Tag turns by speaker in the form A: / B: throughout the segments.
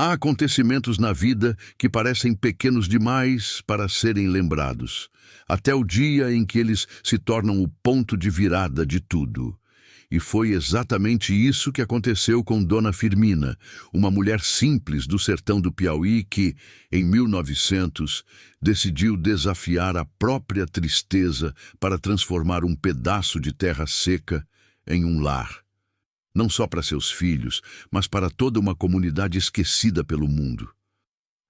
A: Há acontecimentos na vida que parecem pequenos demais para serem lembrados, até o dia em que eles se tornam o ponto de virada de tudo. E foi exatamente isso que aconteceu com Dona Firmina, uma mulher simples do sertão do Piauí que, em 1900, decidiu desafiar a própria tristeza para transformar um pedaço de terra seca em um lar. Não só para seus filhos, mas para toda uma comunidade esquecida pelo mundo.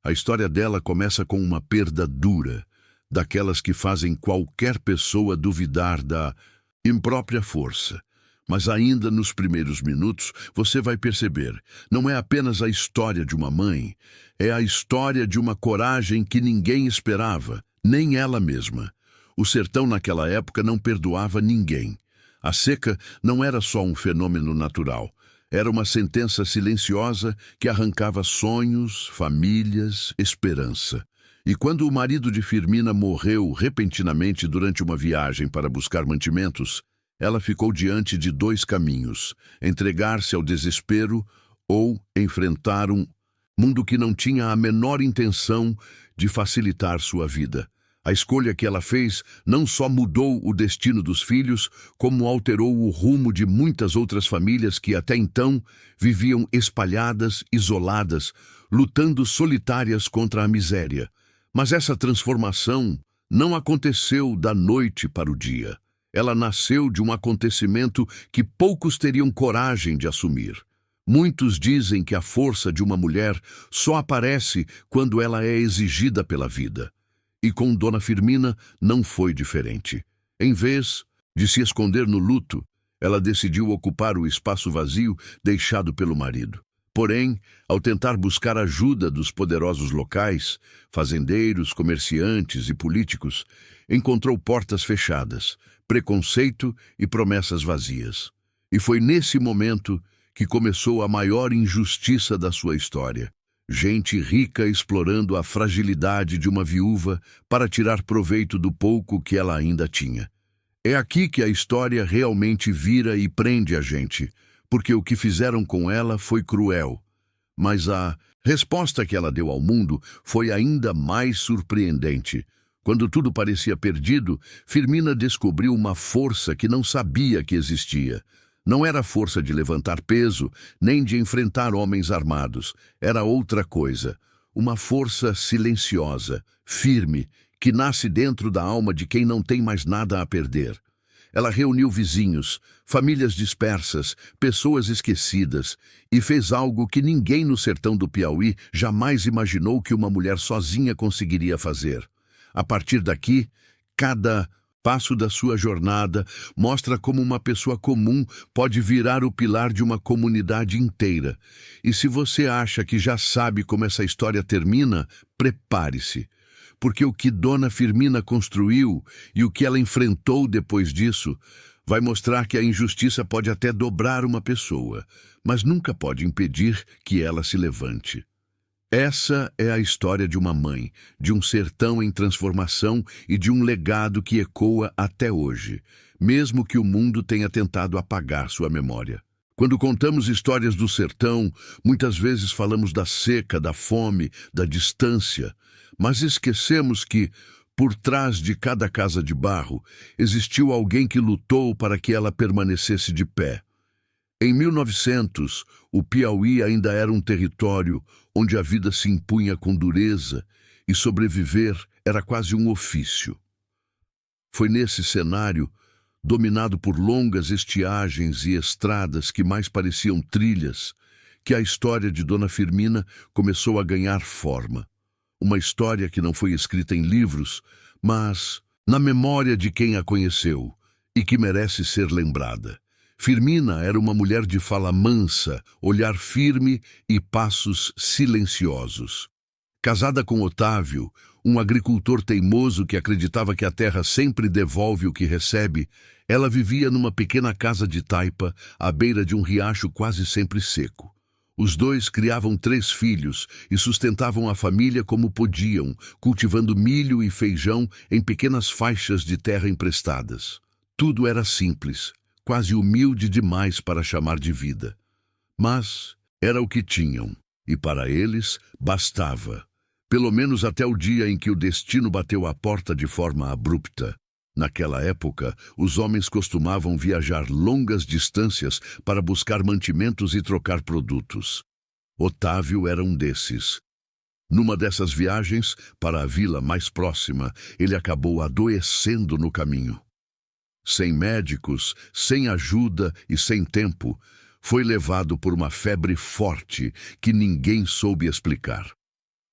A: A história dela começa com uma perda dura, daquelas que fazem qualquer pessoa duvidar da imprópria força. Mas ainda nos primeiros minutos, você vai perceber, não é apenas a história de uma mãe, é a história de uma coragem que ninguém esperava, nem ela mesma. O sertão naquela época não perdoava ninguém. A seca não era só um fenômeno natural, era uma sentença silenciosa que arrancava sonhos, famílias, esperança. E quando o marido de Firmina morreu repentinamente durante uma viagem para buscar mantimentos, ela ficou diante de dois caminhos: entregar-se ao desespero ou enfrentar um mundo que não tinha a menor intenção de facilitar sua vida. A escolha que ela fez não só mudou o destino dos filhos, como alterou o rumo de muitas outras famílias que até então viviam espalhadas, isoladas, lutando solitárias contra a miséria. Mas essa transformação não aconteceu da noite para o dia. Ela nasceu de um acontecimento que poucos teriam coragem de assumir. Muitos dizem que a força de uma mulher só aparece quando ela é exigida pela vida. E com Dona Firmina não foi diferente. Em vez de se esconder no luto, ela decidiu ocupar o espaço vazio deixado pelo marido. Porém, ao tentar buscar ajuda dos poderosos locais, fazendeiros, comerciantes e políticos, encontrou portas fechadas, preconceito e promessas vazias. E foi nesse momento que começou a maior injustiça da sua história. Gente rica explorando a fragilidade de uma viúva para tirar proveito do pouco que ela ainda tinha. É aqui que a história realmente vira e prende a gente, porque o que fizeram com ela foi cruel. Mas a resposta que ela deu ao mundo foi ainda mais surpreendente. Quando tudo parecia perdido, Firmina descobriu uma força que não sabia que existia. Não era a força de levantar peso, nem de enfrentar homens armados. Era outra coisa. Uma força silenciosa, firme, que nasce dentro da alma de quem não tem mais nada a perder. Ela reuniu vizinhos, famílias dispersas, pessoas esquecidas, e fez algo que ninguém no sertão do Piauí jamais imaginou que uma mulher sozinha conseguiria fazer. A partir daqui, cada passo da sua jornada mostra como uma pessoa comum pode virar o pilar de uma comunidade inteira. E se você acha que já sabe como essa história termina, prepare-se. Porque o que Dona Firmina construiu e o que ela enfrentou depois disso vai mostrar que a injustiça pode até dobrar uma pessoa, mas nunca pode impedir que ela se levante. Essa é a história de uma mãe, de um sertão em transformação e de um legado que ecoa até hoje, mesmo que o mundo tenha tentado apagar sua memória. Quando contamos histórias do sertão, muitas vezes falamos da seca, da fome, da distância, mas esquecemos que, por trás de cada casa de barro, existiu alguém que lutou para que ela permanecesse de pé. Em 1900, o Piauí ainda era um território onde a vida se impunha com dureza e sobreviver era quase um ofício. Foi nesse cenário, dominado por longas estiagens e estradas que mais pareciam trilhas, que a história de Dona Firmina começou a ganhar forma. Uma história que não foi escrita em livros, mas na memória de quem a conheceu e que merece ser lembrada. Firmina era uma mulher de fala mansa, olhar firme e passos silenciosos. Casada com Otávio, um agricultor teimoso que acreditava que a terra sempre devolve o que recebe, ela vivia numa pequena casa de taipa, à beira de um riacho quase sempre seco. Os dois criavam 3 filhos e sustentavam a família como podiam, cultivando milho e feijão em pequenas faixas de terra emprestadas. Tudo era simples, quase humilde demais para chamar de vida. Mas era o que tinham, E para eles, bastava. Pelo menos até o dia em que o destino bateu à porta de forma abrupta. Naquela época, os homens costumavam viajar longas distâncias para buscar mantimentos e trocar produtos. Otávio era um desses. Numa dessas viagens, para a vila mais próxima, ele acabou adoecendo no caminho. Sem médicos, sem ajuda e sem tempo, foi levado por uma febre forte que ninguém soube explicar.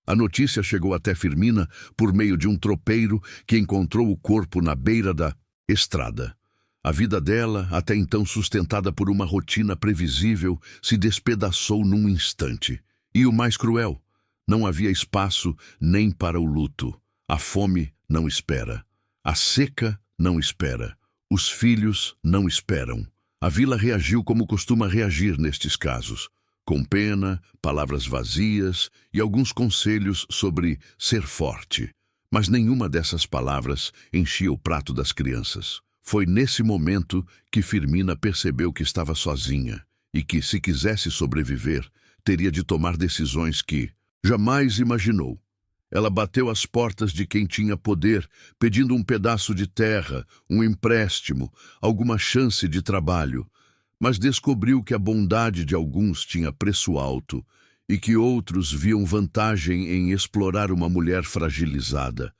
A: A notícia chegou até Firmina por meio de um tropeiro que encontrou o corpo na beira da estrada. A vida dela, até então sustentada por uma rotina previsível, se despedaçou num instante. E o mais cruel, não havia espaço nem para o luto. A fome não espera. A seca não espera. Os filhos não esperam. A vila reagiu como costuma reagir nestes casos, com pena, palavras vazias e alguns conselhos sobre ser forte. Mas nenhuma dessas palavras enchia o prato das crianças. Foi nesse momento que Firmina percebeu que estava sozinha e que, se quisesse sobreviver, teria de tomar decisões que jamais imaginou. Ela bateu às portas de quem tinha poder, pedindo um pedaço de terra, um empréstimo, alguma chance de trabalho, mas descobriu que a bondade de alguns tinha preço alto e que outros viam vantagem em explorar uma mulher fragilizada.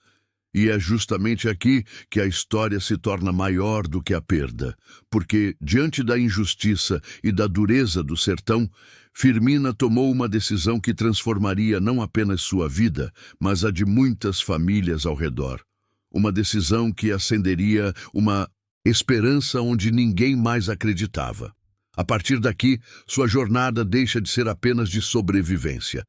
A: E é justamente aqui que a história se torna maior do que a perda, porque, diante da injustiça e da dureza do sertão, Firmina tomou uma decisão que transformaria não apenas sua vida, mas a de muitas famílias ao redor. Uma decisão que acenderia uma esperança onde ninguém mais acreditava. A partir daqui, sua jornada deixa de ser apenas de sobrevivência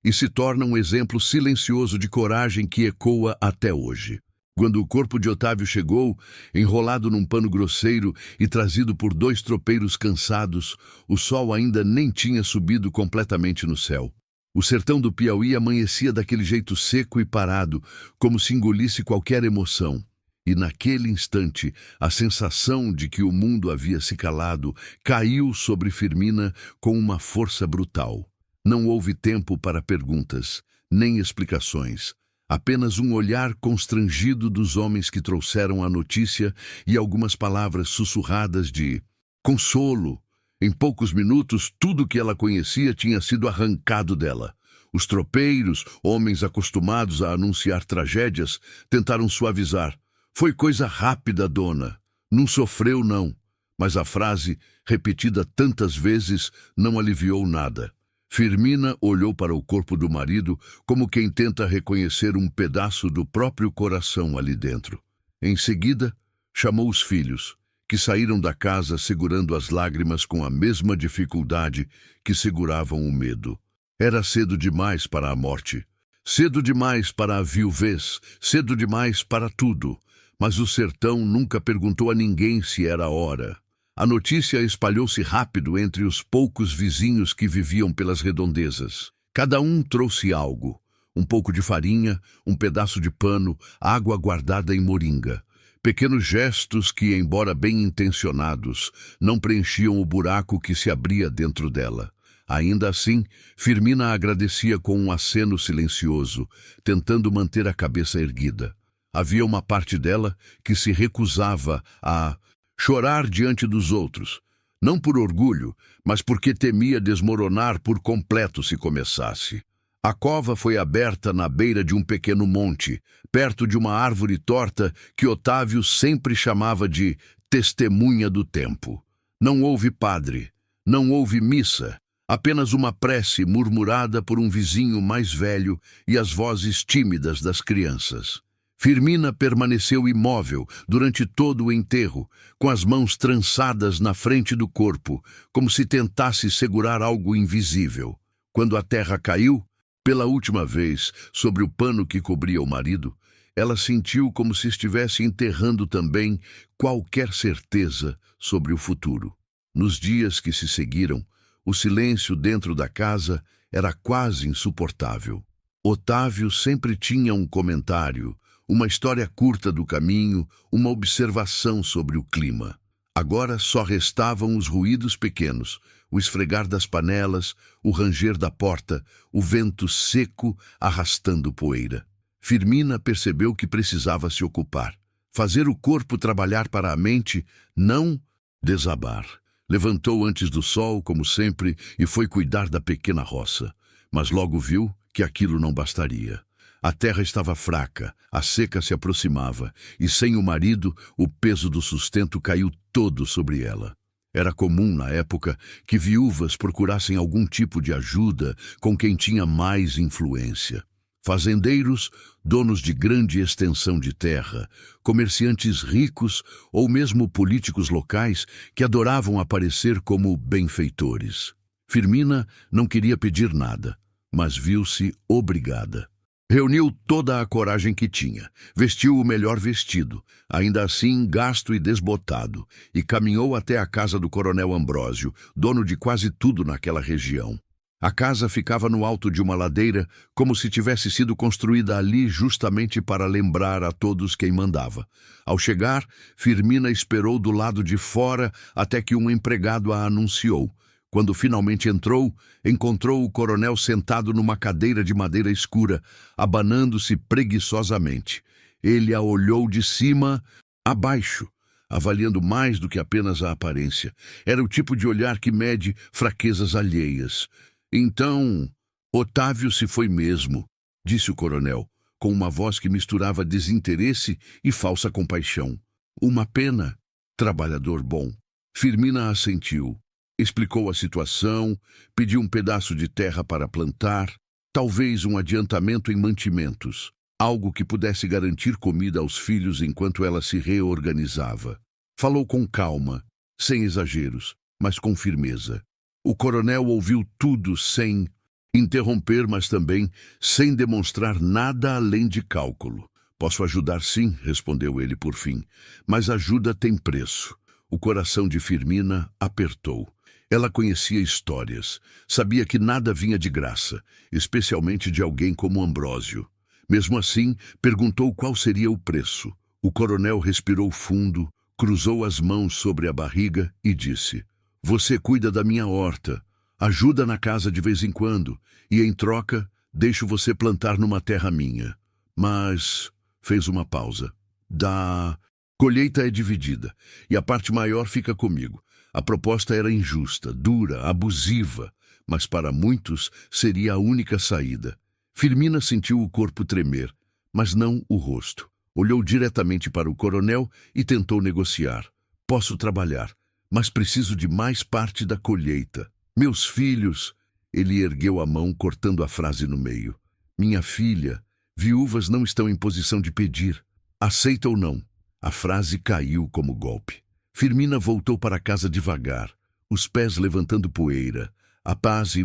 A: e se torna um exemplo silencioso de coragem que ecoa até hoje. Quando o corpo de Otávio chegou, enrolado num pano grosseiro e trazido por 2 tropeiros cansados, o sol ainda nem tinha subido completamente no céu. O sertão do Piauí amanhecia daquele jeito seco e parado, como se engolisse qualquer emoção. E naquele instante, a sensação de que o mundo havia se calado caiu sobre Firmina com uma força brutal. Não houve tempo para perguntas, nem explicações. Apenas um olhar constrangido dos homens que trouxeram a notícia e algumas palavras sussurradas de consolo. Em poucos minutos, tudo que ela conhecia tinha sido arrancado dela. Os tropeiros, homens acostumados a anunciar tragédias, tentaram suavizar. Foi coisa rápida, dona. Não sofreu, não. Mas a frase, repetida tantas vezes, não aliviou nada. Firmina olhou para o corpo do marido como quem tenta reconhecer um pedaço do próprio coração ali dentro. Em seguida, chamou os filhos, que saíram da casa segurando as lágrimas com a mesma dificuldade que seguravam o medo. Era cedo demais para a morte, cedo demais para a viuvez, cedo demais para tudo, mas o sertão nunca perguntou a ninguém se era a hora. A notícia espalhou-se rápido entre os poucos vizinhos que viviam pelas redondezas. Cada um trouxe algo: um pouco de farinha, um pedaço de pano, água guardada em moringa. Pequenos gestos que, embora bem intencionados, não preenchiam o buraco que se abria dentro dela. Ainda assim, Firmina agradecia com um aceno silencioso, tentando manter a cabeça erguida. Havia uma parte dela que se recusava a chorar diante dos outros, não por orgulho, mas porque temia desmoronar por completo se começasse. A cova foi aberta na beira de um pequeno monte, perto de uma árvore torta que Otávio sempre chamava de testemunha do tempo. Não houve padre, não houve missa, apenas uma prece murmurada por um vizinho mais velho e as vozes tímidas das crianças. Firmina permaneceu imóvel durante todo o enterro, com as mãos trançadas na frente do corpo, como se tentasse segurar algo invisível. Quando a terra caiu, pela última vez, sobre o pano que cobria o marido, ela sentiu como se estivesse enterrando também qualquer certeza sobre o futuro. Nos dias que se seguiram, o silêncio dentro da casa era quase insuportável. Otávio sempre tinha um comentário, uma história curta do caminho, uma observação sobre o clima. Agora só restavam os ruídos pequenos, o esfregar das panelas, o ranger da porta, o vento seco arrastando poeira. Firmina percebeu que precisava se ocupar. Fazer o corpo trabalhar para a mente, não desabar. Levantou antes do sol, como sempre, e foi cuidar da pequena roça. Mas logo viu que aquilo não bastaria. A terra estava fraca, a seca se aproximava, e sem o marido, o peso do sustento caiu todo sobre ela. Era comum, na época, que viúvas procurassem algum tipo de ajuda com quem tinha mais influência. Fazendeiros, donos de grande extensão de terra, comerciantes ricos ou mesmo políticos locais que adoravam aparecer como benfeitores. Firmina não queria pedir nada, mas viu-se obrigada. Reuniu toda a coragem que tinha, vestiu o melhor vestido, ainda assim gasto e desbotado, e caminhou até a casa do coronel Ambrósio, dono de quase tudo naquela região. A casa ficava no alto de uma ladeira, como se tivesse sido construída ali justamente para lembrar a todos quem mandava. Ao chegar, Firmina esperou do lado de fora até que um empregado a anunciou. Quando finalmente entrou, encontrou o coronel sentado numa cadeira de madeira escura, abanando-se preguiçosamente. Ele a olhou de cima a baixo, avaliando mais do que apenas a aparência. Era o tipo de olhar que mede fraquezas alheias. Então, Otávio se foi mesmo, disse o coronel, com uma voz que misturava desinteresse e falsa compaixão. Uma pena, trabalhador bom. Firmina assentiu. Explicou a situação, pediu um pedaço de terra para plantar, talvez um adiantamento em mantimentos, algo que pudesse garantir comida aos filhos enquanto ela se reorganizava. Falou com calma, sem exageros, mas com firmeza. O coronel ouviu tudo sem interromper, mas também sem demonstrar nada além de cálculo. Posso ajudar sim, respondeu ele por fim, mas ajuda tem preço. O coração de Firmina apertou. Ela conhecia histórias, sabia que nada vinha de graça, especialmente de alguém como Ambrósio. Mesmo assim, perguntou qual seria o preço. O coronel respirou fundo, cruzou as mãos sobre a barriga e disse: "Você cuida da minha horta, ajuda na casa de vez em quando, e em troca, deixo você plantar numa terra minha. Mas..." fez uma pausa. "Da colheita é dividida, e a parte maior fica comigo. A proposta era injusta, dura, abusiva, mas para muitos seria a única saída." Firmina sentiu o corpo tremer, mas não o rosto. Olhou diretamente para o coronel e tentou negociar. "Posso trabalhar, mas preciso de mais parte da colheita. Meus filhos..." Ele ergueu a mão, cortando a frase no meio. "Minha filha, viúvas não estão em posição de pedir. Aceita ou não?" A frase caiu como golpe. Firmina voltou para casa devagar, os pés levantando poeira, a paz e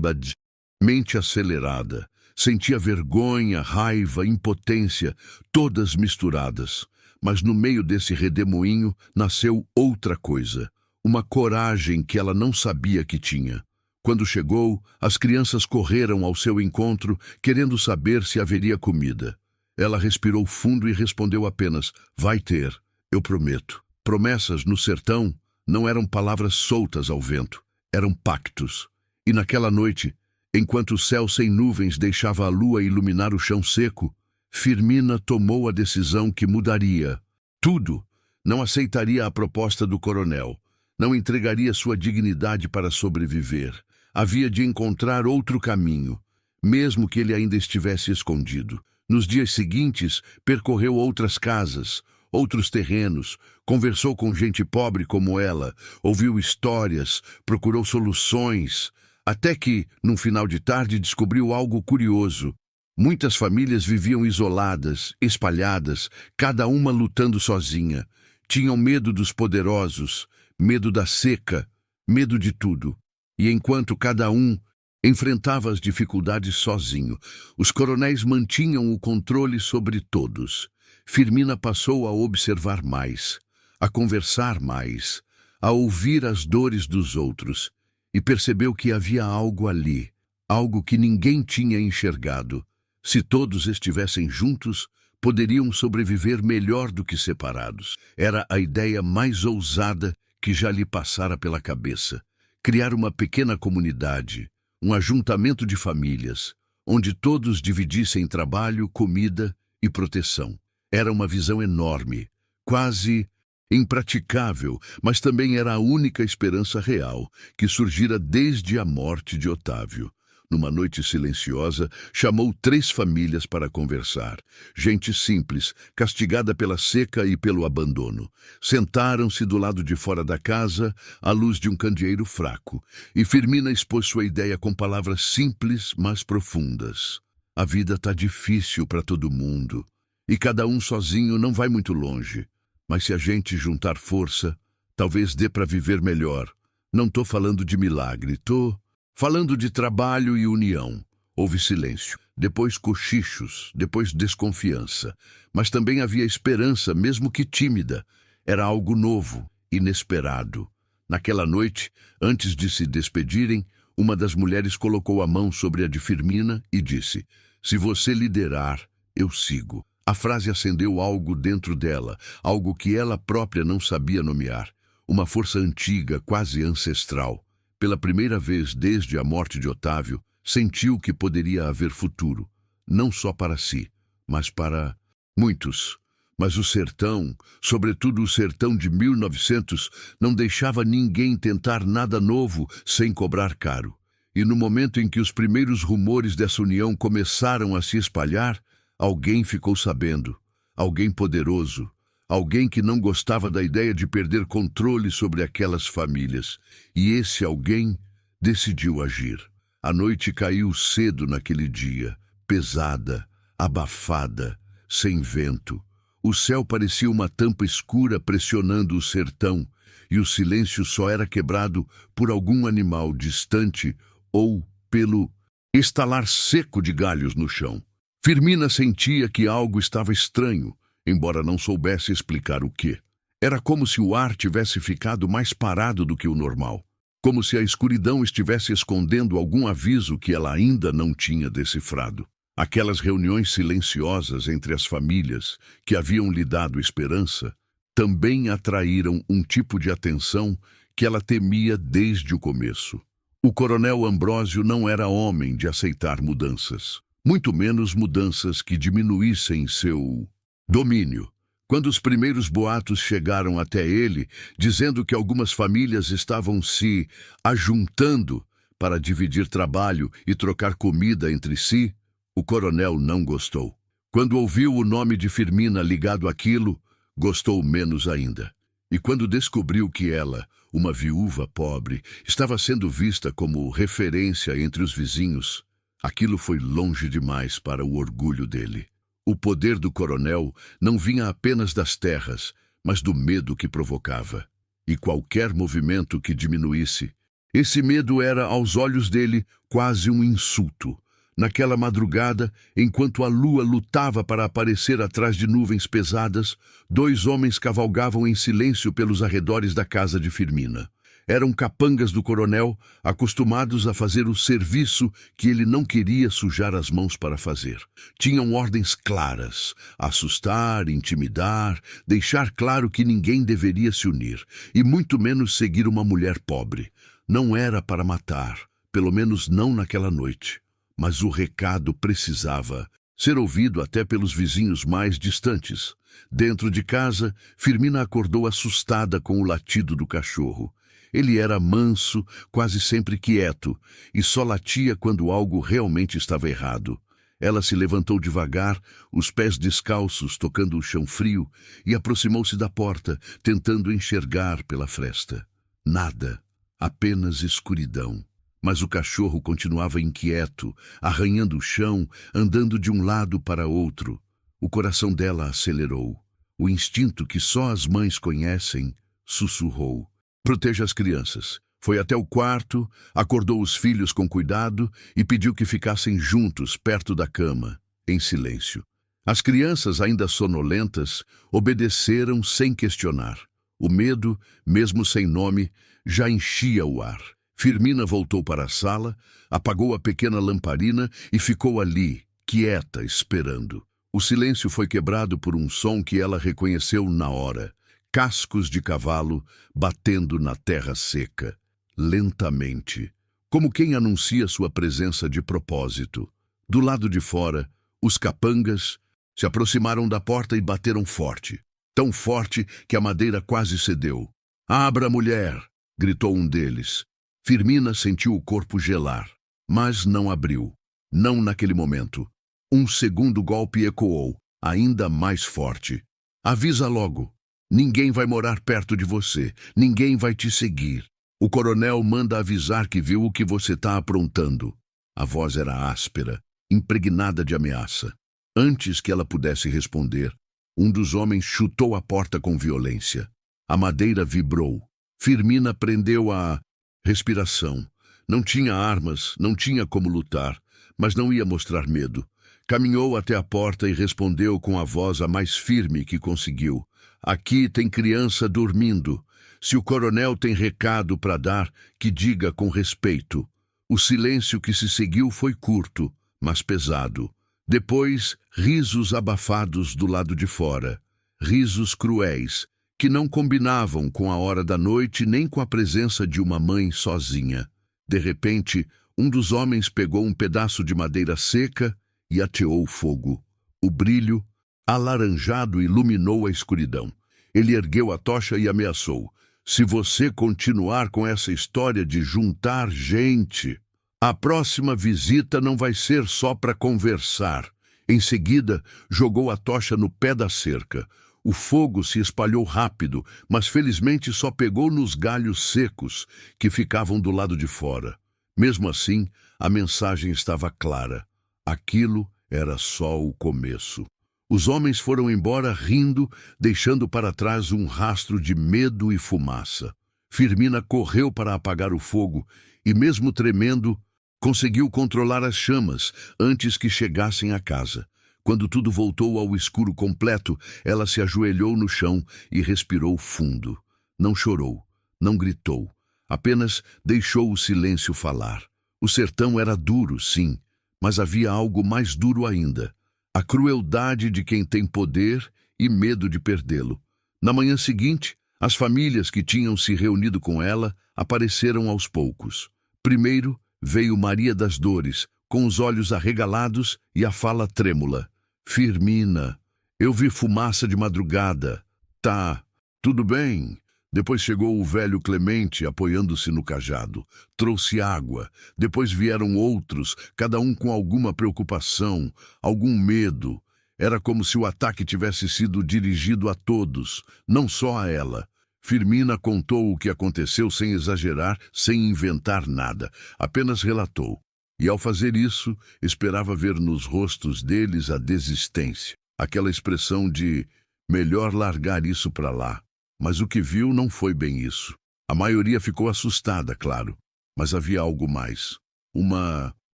A: mente acelerada. Sentia vergonha, raiva, impotência, todas misturadas. Mas no meio desse redemoinho nasceu outra coisa, uma coragem que ela não sabia que tinha. Quando chegou, as crianças correram ao seu encontro, querendo saber se haveria comida. Ela respirou fundo e respondeu apenas: "Vai ter, eu prometo." Promessas no sertão não eram palavras soltas ao vento, eram pactos. E naquela noite, enquanto o céu sem nuvens deixava a lua iluminar o chão seco, Firmina tomou a decisão que mudaria tudo. Não aceitaria a proposta do coronel, não entregaria sua dignidade para sobreviver. Havia de encontrar outro caminho, mesmo que ele ainda estivesse escondido. Nos dias seguintes, percorreu outras casas, outros terrenos, conversou com gente pobre como ela, ouviu histórias, procurou soluções, até que, num final de tarde, descobriu algo curioso. Muitas famílias viviam isoladas, espalhadas, cada uma lutando sozinha. Tinham medo dos poderosos, medo da seca, medo de tudo. E enquanto cada um enfrentava as dificuldades sozinho, os coronéis mantinham o controle sobre todos. Firmina passou a observar mais, a conversar mais, a ouvir as dores dos outros, e percebeu que havia algo ali, algo que ninguém tinha enxergado. Se todos estivessem juntos, poderiam sobreviver melhor do que separados. Era a ideia mais ousada que já lhe passara pela cabeça. criar uma pequena comunidade, um ajuntamento de famílias, onde todos dividissem trabalho, comida e proteção. Era uma visão enorme, quase impraticável, mas também era a única esperança real que surgira desde a morte de Otávio. Numa noite silenciosa, chamou 3 famílias para conversar. Gente simples, castigada pela seca e pelo abandono. Sentaram-se do lado de fora da casa, à luz de um candeeiro fraco, e Firmina expôs sua ideia com palavras simples, mas profundas. A vida tá difícil para todo mundo, e cada um sozinho não vai muito longe. Mas se a gente juntar força, talvez dê para viver melhor. Não tô falando de milagre, tô falando de trabalho e união. Houve silêncio, depois cochichos, depois desconfiança. Mas também havia esperança, mesmo que tímida. Era algo novo, inesperado. Naquela noite, antes de se despedirem, uma das mulheres colocou a mão sobre a de Firmina e disse: "Se você liderar, eu sigo." A frase acendeu algo dentro dela, algo que ela própria não sabia nomear. Uma força antiga, quase ancestral. Pela primeira vez desde a morte de Otávio, sentiu que poderia haver futuro, não só para si, mas para muitos. Mas o sertão, sobretudo o sertão de 1900, não deixava ninguém tentar nada novo sem cobrar caro. E no momento em que os primeiros rumores dessa união começaram a se espalhar, alguém ficou sabendo, alguém poderoso, alguém que não gostava da ideia de perder controle sobre aquelas famílias. E esse alguém decidiu agir. A noite caiu cedo naquele dia, pesada, abafada, sem vento. O céu parecia uma tampa escura pressionando o sertão, e o silêncio só era quebrado por algum animal distante ou pelo estalar seco de galhos no chão. Firmina sentia que algo estava estranho, embora não soubesse explicar o quê. Era como se o ar tivesse ficado mais parado do que o normal, como se a escuridão estivesse escondendo algum aviso que ela ainda não tinha decifrado. Aquelas reuniões silenciosas entre as famílias, que haviam lhe dado esperança, também atraíram um tipo de atenção que ela temia desde o começo. O coronel Ambrósio não era homem de aceitar mudanças, muito menos mudanças que diminuíssem seu domínio. Quando os primeiros boatos chegaram até ele, dizendo que algumas famílias estavam se ajuntando para dividir trabalho e trocar comida entre si, o coronel não gostou. Quando ouviu o nome de Firmina ligado àquilo, gostou menos ainda. E quando descobriu que ela, uma viúva pobre, estava sendo vista como referência entre os vizinhos, aquilo foi longe demais para o orgulho dele. O poder do coronel não vinha apenas das terras, mas do medo que provocava. E qualquer movimento que diminuísse, esse medo era, aos olhos dele, quase um insulto. Naquela madrugada, enquanto a lua lutava para aparecer atrás de nuvens pesadas, 2 homens cavalgavam em silêncio pelos arredores da casa de Firmina. Eram capangas do coronel, acostumados a fazer o serviço que ele não queria sujar as mãos para fazer. Tinham ordens claras: assustar, intimidar, deixar claro que ninguém deveria se unir, e muito menos seguir uma mulher pobre. Não era para matar, pelo menos não naquela noite. Mas o recado precisava ser ouvido até pelos vizinhos mais distantes. Dentro de casa, Firmina acordou assustada com o latido do cachorro. Ele era manso, quase sempre quieto, e só latia quando algo realmente estava errado. Ela se levantou devagar, os pés descalços tocando o chão frio, e aproximou-se da porta, tentando enxergar pela fresta. Nada, apenas escuridão. Mas o cachorro continuava inquieto, arranhando o chão, andando de um lado para outro. O coração dela acelerou. O instinto que só as mães conhecem sussurrou: "Proteja as crianças." Foi até o quarto, acordou os filhos com cuidado e pediu que ficassem juntos, perto da cama, em silêncio. As crianças, ainda sonolentas, obedeceram sem questionar. O medo, mesmo sem nome, já enchia o ar. Firmina voltou para a sala, apagou a pequena lamparina e ficou ali, quieta, esperando. O silêncio foi quebrado por um som que ela reconheceu na hora: cascos de cavalo batendo na terra seca. lentamente, como quem anuncia sua presença de propósito. Do lado de fora, os capangas se aproximaram da porta e bateram forte, tão forte que a madeira quase cedeu. "Abra, mulher!" gritou um deles. Firmina sentiu o corpo gelar, mas não abriu. Não naquele momento. Um segundo golpe ecoou, ainda mais forte. "Avisa logo. Ninguém vai morar perto de você. Ninguém vai te seguir. O coronel manda avisar que viu o que você está aprontando." A voz era áspera, impregnada de ameaça. Antes que ela pudesse responder, um dos homens chutou a porta com violência. A madeira vibrou. Firmina prendeu a respiração. Não tinha armas, não tinha como lutar, mas não ia mostrar medo. Caminhou até a porta e respondeu com a voz a mais firme que conseguiu. "Aqui tem criança dormindo. Se o coronel tem recado para dar, que diga com respeito." O silêncio que se seguiu foi curto, mas pesado. Depois, risos abafados do lado de fora. Risos cruéis, que não combinavam com a hora da noite nem com a presença de uma mãe sozinha. De repente, um dos homens pegou um pedaço de madeira seca e ateou fogo. O brilho, alaranjado, iluminou a escuridão. Ele ergueu a tocha e ameaçou: "Se você continuar com essa história de juntar gente, a próxima visita não vai ser só para conversar." Em seguida, jogou a tocha no pé da cerca. O fogo se espalhou rápido, mas felizmente só pegou nos galhos secos que ficavam do lado de fora. Mesmo assim, a mensagem estava clara. Aquilo era só o começo. Os homens foram embora rindo, deixando para trás um rastro de medo e fumaça. Firmina correu para apagar o fogo e, mesmo tremendo, conseguiu controlar as chamas antes que chegassem à casa. Quando tudo voltou ao escuro completo, ela se ajoelhou no chão e respirou fundo. Não chorou, não gritou, apenas deixou o silêncio falar. O sertão era duro, sim, mas havia algo mais duro ainda: a crueldade de quem tem poder e medo de perdê-lo. Na manhã seguinte, as famílias que tinham se reunido com ela apareceram aos poucos. Primeiro veio Maria das Dores, com os olhos arregalados e a fala trêmula. "Firmina, eu vi fumaça de madrugada." "Tá, tudo bem." Depois chegou o velho Clemente, apoiando-se no cajado. Trouxe água. Depois vieram outros, cada um com alguma preocupação, algum medo. Era como se o ataque tivesse sido dirigido a todos, não só a ela. Firmina contou o que aconteceu sem exagerar, sem inventar nada. Apenas relatou. E ao fazer isso, esperava ver nos rostos deles a desistência. Aquela expressão de "melhor largar isso para lá." Mas o que viu não foi bem isso. A maioria ficou assustada, claro, mas havia algo mais. Uma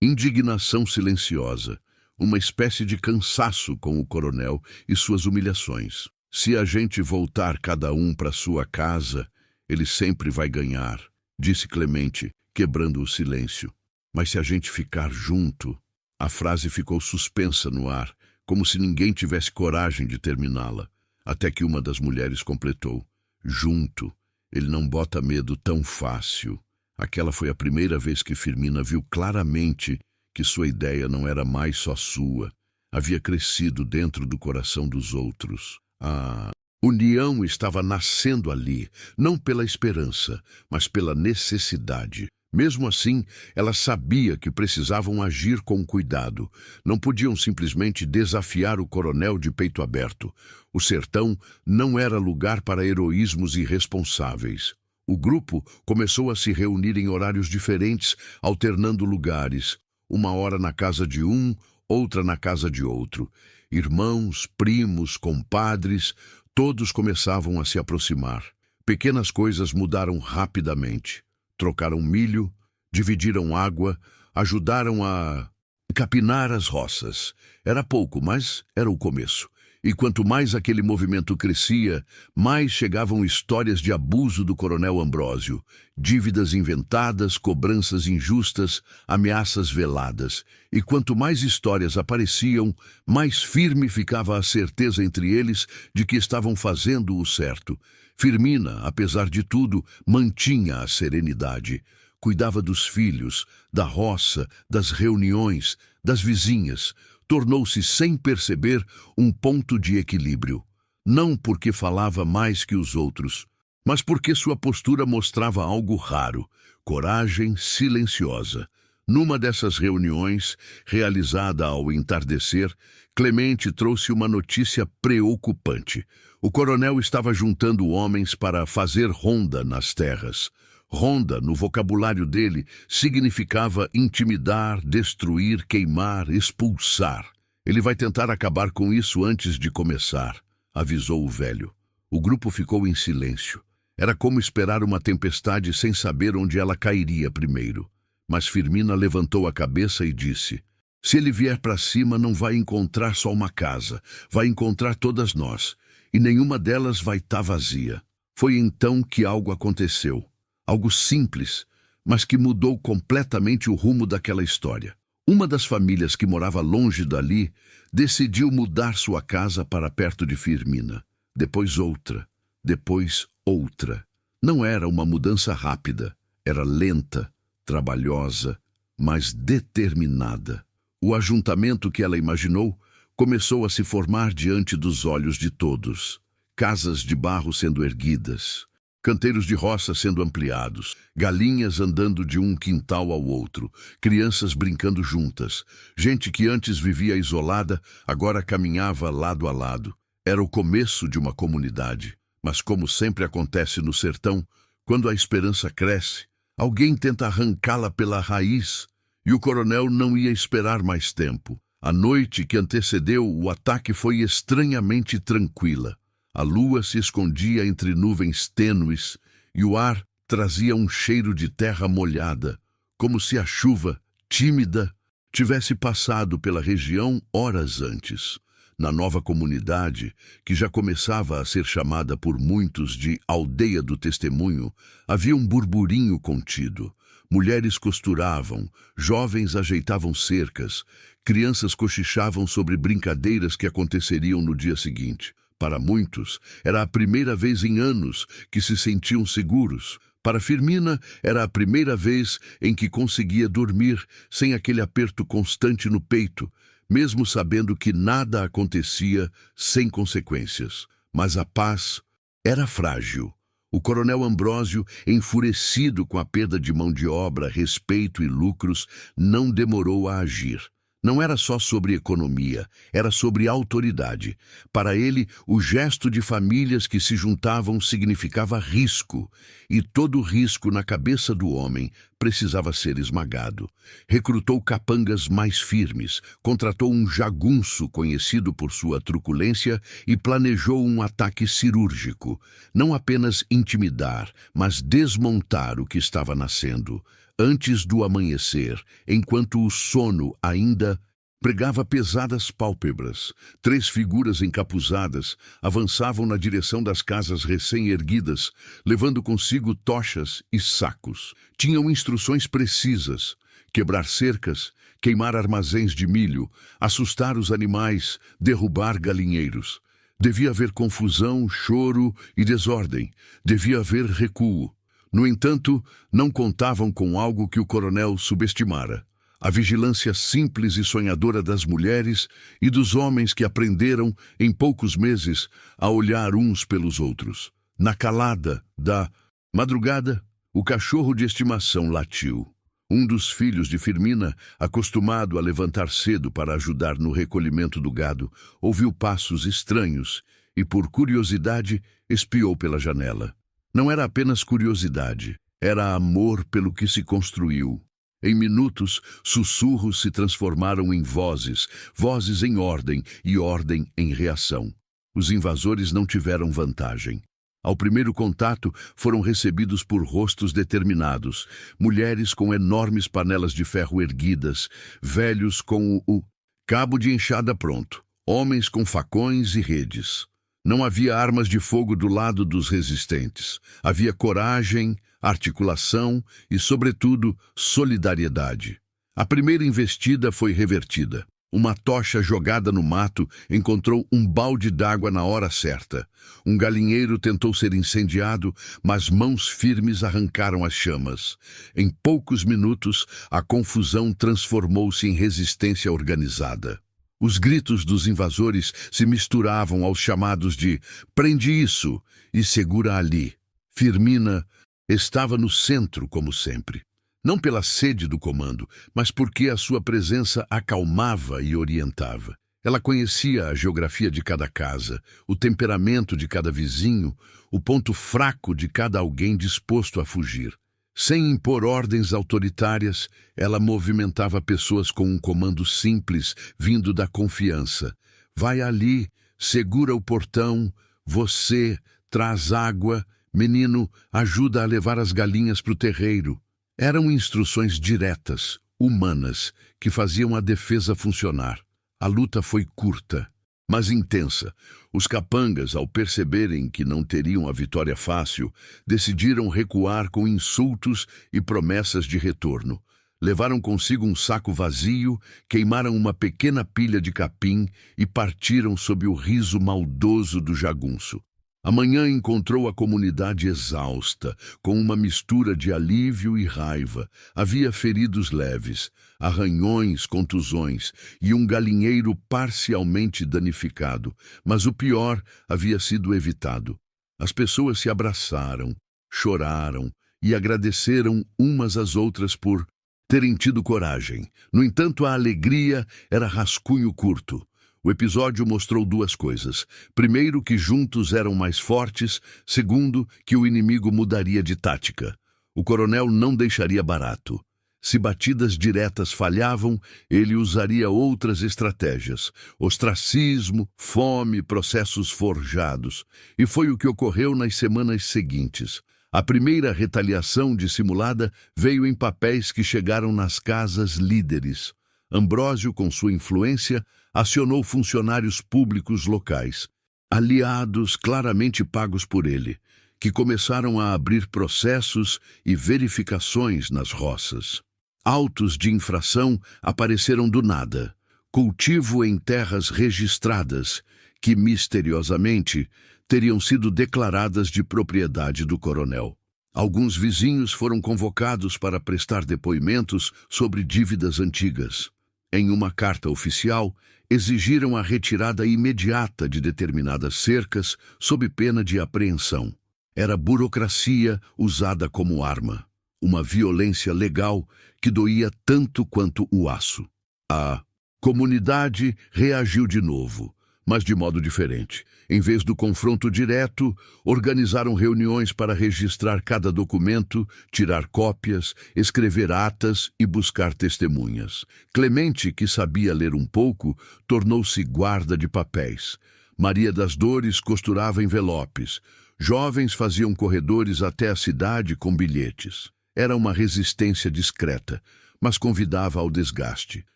A: indignação silenciosa, uma espécie de cansaço com o coronel e suas humilhações. "Se a gente voltar cada um para sua casa, ele sempre vai ganhar", disse Clemente, quebrando o silêncio. "Mas se a gente ficar junto..." A frase ficou suspensa no ar, como se ninguém tivesse coragem de terminá-la. Até que uma das mulheres completou: "Junto, ele não bota medo tão fácil." Aquela foi a primeira vez que Firmina viu claramente que sua ideia não era mais só sua. Havia crescido dentro do coração dos outros. A união estava nascendo ali, não pela esperança, mas pela necessidade. Mesmo assim, ela sabia que precisavam agir com cuidado. Não podiam simplesmente desafiar o coronel de peito aberto. O sertão não era lugar para heroísmos irresponsáveis. O grupo começou a se reunir em horários diferentes, alternando lugares. Uma hora na casa de um, outra na casa de outro. Irmãos, primos, compadres, todos começavam a se aproximar. Pequenas coisas mudaram rapidamente. Trocaram milho, dividiram água, ajudaram a capinar as roças. Era pouco, mas era o começo. E quanto mais aquele movimento crescia, mais chegavam histórias de abuso do coronel Ambrósio, dívidas inventadas, cobranças injustas, ameaças veladas. E quanto mais histórias apareciam, mais firme ficava a certeza entre eles de que estavam fazendo o certo. Firmina, apesar de tudo, mantinha a serenidade. Cuidava dos filhos, da roça, das reuniões, das vizinhas. Tornou-se, sem perceber, um ponto de equilíbrio. Não porque falava mais que os outros, mas porque sua postura mostrava algo raro: coragem silenciosa. Numa dessas reuniões, realizada ao entardecer, Clemente trouxe uma notícia preocupante. O coronel estava juntando homens para fazer ronda nas terras. Ronda, no vocabulário dele, significava intimidar, destruir, queimar, expulsar. Ele vai tentar acabar com isso antes de começar, avisou o velho. O grupo ficou em silêncio. Era como esperar uma tempestade sem saber onde ela cairia primeiro. Mas Firmina levantou a cabeça e disse: se ele vier para cima, não vai encontrar só uma casa, vai encontrar todas nós, e nenhuma delas vai estar vazia. Foi então que algo aconteceu. Algo simples, mas que mudou completamente o rumo daquela história. Uma das famílias que morava longe dali decidiu mudar sua casa para perto de Firmina. Depois outra, depois outra. Não era uma mudança rápida, era lenta, trabalhosa, mas determinada. O ajuntamento que ela imaginou começou a se formar diante dos olhos de todos. Casas de barro sendo erguidas, canteiros de roça sendo ampliados, galinhas andando de um quintal ao outro, crianças brincando juntas, gente que antes vivia isolada, agora caminhava lado a lado. Era o começo de uma comunidade, mas como sempre acontece no sertão, quando a esperança cresce, alguém tenta arrancá-la pela raiz, e o coronel não ia esperar mais tempo. A noite que antecedeu o ataque foi estranhamente tranquila. A lua se escondia entre nuvens tênues e o ar trazia um cheiro de terra molhada, como se a chuva, tímida, tivesse passado pela região horas antes. Na nova comunidade, que já começava a ser chamada por muitos de Aldeia do Testemunho, havia um burburinho contido. Mulheres costuravam, jovens ajeitavam cercas, crianças cochichavam sobre brincadeiras que aconteceriam no dia seguinte. Para muitos, era a primeira vez em anos que se sentiam seguros. Para Firmina, era a primeira vez em que conseguia dormir sem aquele aperto constante no peito, mesmo sabendo que nada acontecia sem consequências. Mas a paz era frágil. O coronel Ambrósio, enfurecido com a perda de mão de obra, respeito e lucros, não demorou a agir. Não era só sobre economia, era sobre autoridade. Para ele, o gesto de famílias que se juntavam significava risco, e todo risco na cabeça do homem precisava ser esmagado. Recrutou capangas mais firmes, contratou um jagunço conhecido por sua truculência e planejou um ataque cirúrgico. Não apenas intimidar, mas desmontar o que estava nascendo. Antes do amanhecer, enquanto o sono ainda pregava pesadas pálpebras, 3 figuras encapuzadas avançavam na direção das casas recém-erguidas, levando consigo tochas e sacos. Tinham instruções precisas: quebrar cercas, queimar armazéns de milho, assustar os animais, derrubar galinheiros. Devia haver confusão, choro e desordem. Devia haver recuo. No entanto, não contavam com algo que o coronel subestimara: a vigilância simples e sonhadora das mulheres e dos homens que aprenderam, em poucos meses, a olhar uns pelos outros. Na calada da madrugada, o cachorro de estimação latiu. Um dos filhos de Firmina, acostumado a levantar cedo para ajudar no recolhimento do gado, ouviu passos estranhos e, por curiosidade, espiou pela janela. Não era apenas curiosidade, era amor pelo que se construiu. Em minutos, sussurros se transformaram em vozes, vozes em ordem e ordem em reação. Os invasores não tiveram vantagem. Ao primeiro contato, foram recebidos por rostos determinados, mulheres com enormes panelas de ferro erguidas, velhos com o cabo de enxada pronto. Homens com facões e redes. Não havia armas de fogo do lado dos resistentes. Havia coragem, articulação e, sobretudo, solidariedade. A primeira investida foi revertida. Uma tocha jogada no mato encontrou um balde d'água na hora certa. Um galinheiro tentou ser incendiado, mas mãos firmes arrancaram as chamas. Em poucos minutos, a confusão transformou-se em resistência organizada. Os gritos dos invasores se misturavam aos chamados de "prende isso" e "segura ali". Firmina estava no centro, como sempre. Não pela sede do comando, mas porque a sua presença acalmava e orientava. Ela conhecia a geografia de cada casa, o temperamento de cada vizinho, o ponto fraco de cada alguém disposto a fugir. Sem impor ordens autoritárias, ela movimentava pessoas com um comando simples, vindo da confiança. Vai ali, segura o portão, você, traz água, menino, ajuda a levar as galinhas para o terreiro. Eram instruções diretas, humanas, que faziam a defesa funcionar. A luta foi curta, mas intensa. Os capangas, ao perceberem que não teriam a vitória fácil, decidiram recuar com insultos e promessas de retorno. Levaram consigo um saco vazio, queimaram uma pequena pilha de capim e partiram sob o riso maldoso do jagunço. A manhã encontrou a comunidade exausta, com uma mistura de alívio e raiva. Havia feridos leves, arranhões, contusões e um galinheiro parcialmente danificado, mas o pior havia sido evitado. As pessoas se abraçaram, choraram e agradeceram umas às outras por terem tido coragem. No entanto, a alegria era rascunho curto. O episódio mostrou duas coisas. Primeiro, que juntos eram mais fortes. Segundo, que o inimigo mudaria de tática. O coronel não deixaria barato. Se batidas diretas falhavam, ele usaria outras estratégias. Ostracismo, fome, processos forjados. E foi o que ocorreu nas semanas seguintes. A primeira retaliação dissimulada veio em papéis que chegaram nas casas líderes. Ambrósio, com sua influência, acionou funcionários públicos locais, aliados claramente pagos por ele, que começaram a abrir processos e verificações nas roças. Autos de infração apareceram do nada, cultivo em terras registradas, que misteriosamente teriam sido declaradas de propriedade do coronel. Alguns vizinhos foram convocados para prestar depoimentos sobre dívidas antigas. Em uma carta oficial, exigiram a retirada imediata de determinadas cercas sob pena de apreensão. Era burocracia usada como arma, uma violência legal que doía tanto quanto o aço. A comunidade reagiu de novo, mas de modo diferente. Em vez do confronto direto, organizaram reuniões para registrar cada documento, tirar cópias, escrever atas e buscar testemunhas. Clemente, que sabia ler um pouco, tornou-se guarda de papéis. Maria das Dores costurava envelopes. Jovens faziam corredores até a cidade com bilhetes. Era uma resistência discreta, mas convidava ao desgaste.